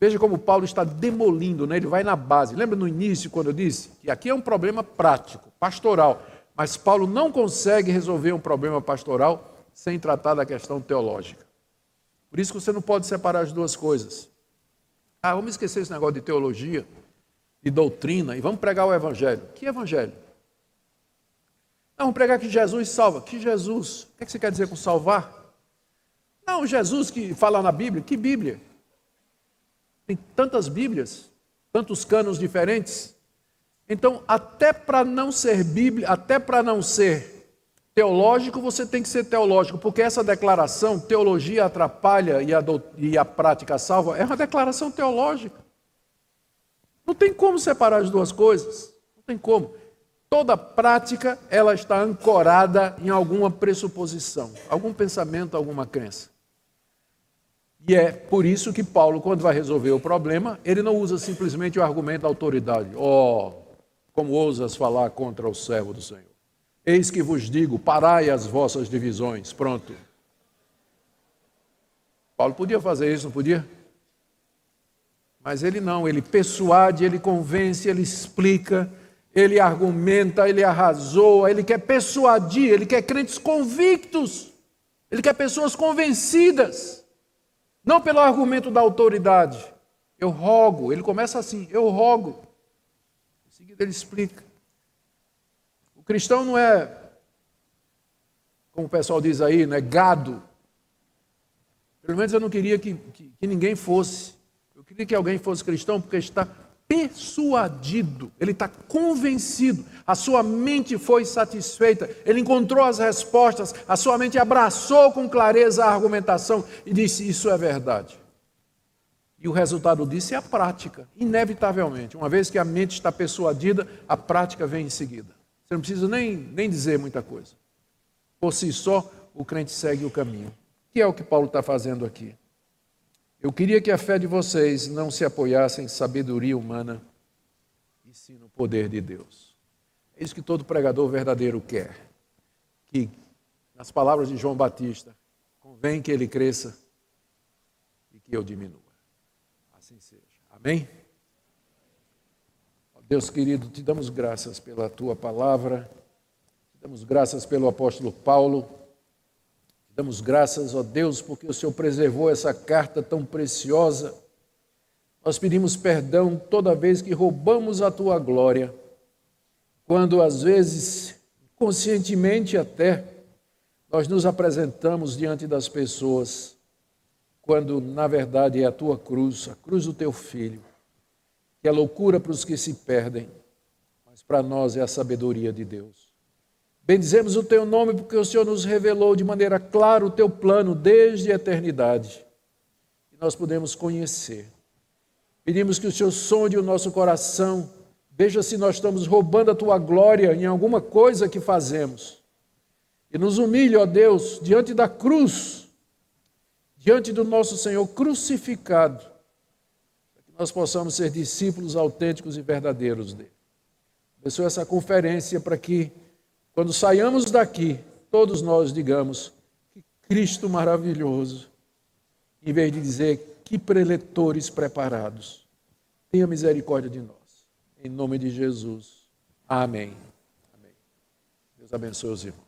S1: Veja como Paulo está demolindo, né? Ele vai na base. Lembra no início quando eu disse que aqui é um problema prático, pastoral, mas Paulo não consegue resolver um problema pastoral sem tratar da questão teológica. Por isso que você não pode separar as duas coisas. Vamos esquecer esse negócio de teologia, de doutrina, e vamos pregar o evangelho. Que evangelho? Não, vamos pregar que Jesus salva. Que Jesus? O que você quer dizer com salvar? Não, Jesus que fala na Bíblia. Que Bíblia? Tem tantas Bíblias, tantos canos diferentes. Então, até para não ser Bíblia, até para não ser teológico, você tem que ser teológico, porque essa declaração, teologia atrapalha e a prática salva, é uma declaração teológica. Não tem como separar as duas coisas. Não tem como. Toda prática, ela está ancorada em alguma pressuposição, algum pensamento, alguma crença. E é por isso que Paulo, quando vai resolver o problema, ele não usa simplesmente o argumento da autoridade. Como ousas falar contra o servo do Senhor? Eis que vos digo, parai as vossas divisões. Pronto. Paulo podia fazer isso, não podia? Mas ele não, ele persuade, ele convence, ele explica, ele argumenta, ele arrazoa, ele quer persuadir, ele quer crentes convictos, ele quer pessoas convencidas. Não pelo argumento da autoridade. Eu rogo. Ele começa assim, eu rogo. Em seguida ele explica. O cristão não é, como o pessoal diz aí, não é gado. Pelo menos eu não queria que ninguém fosse. Eu queria que alguém fosse cristão porque está persuadido. Ele está convencido. A sua mente foi satisfeita. Ele encontrou as respostas. A sua mente abraçou com clareza a argumentação e disse, isso é verdade. E o resultado disso é a prática, inevitavelmente. Uma vez que a mente está persuadida, a prática vem em seguida. Você não precisa nem dizer muita coisa. Por si só, o crente segue o caminho. Que é o que Paulo está fazendo aqui. Eu queria que a fé de vocês não se apoiasse em sabedoria humana, e sim no poder de Deus. É isso que todo pregador verdadeiro quer. Que, nas palavras de João Batista, convém que ele cresça e que eu diminua. Assim seja. Amém? Deus querido, te damos graças pela tua palavra, te damos graças pelo apóstolo Paulo, te damos graças, ó Deus, porque o Senhor preservou essa carta tão preciosa. Nós pedimos perdão toda vez que roubamos a tua glória, quando às vezes, conscientemente até, nós nos apresentamos diante das pessoas, quando na verdade é a tua cruz, a cruz do teu filho, que é loucura para os que se perdem, mas para nós é a sabedoria de Deus. Bendizemos o teu nome porque o Senhor nos revelou de maneira clara o teu plano desde a eternidade, e nós podemos conhecer. Pedimos que o Senhor sonde o nosso coração, veja se nós estamos roubando a tua glória em alguma coisa que fazemos, e nos humilhe, ó Deus, diante da cruz, diante do nosso Senhor crucificado, para que nós possamos ser discípulos autênticos e verdadeiros dele. Abençoa essa conferência para que, quando saiamos daqui, todos nós digamos que Cristo maravilhoso, em vez de dizer que preletores preparados. Tenha misericórdia de nós. Em nome de Jesus. Amém. Amém. Deus abençoe os irmãos.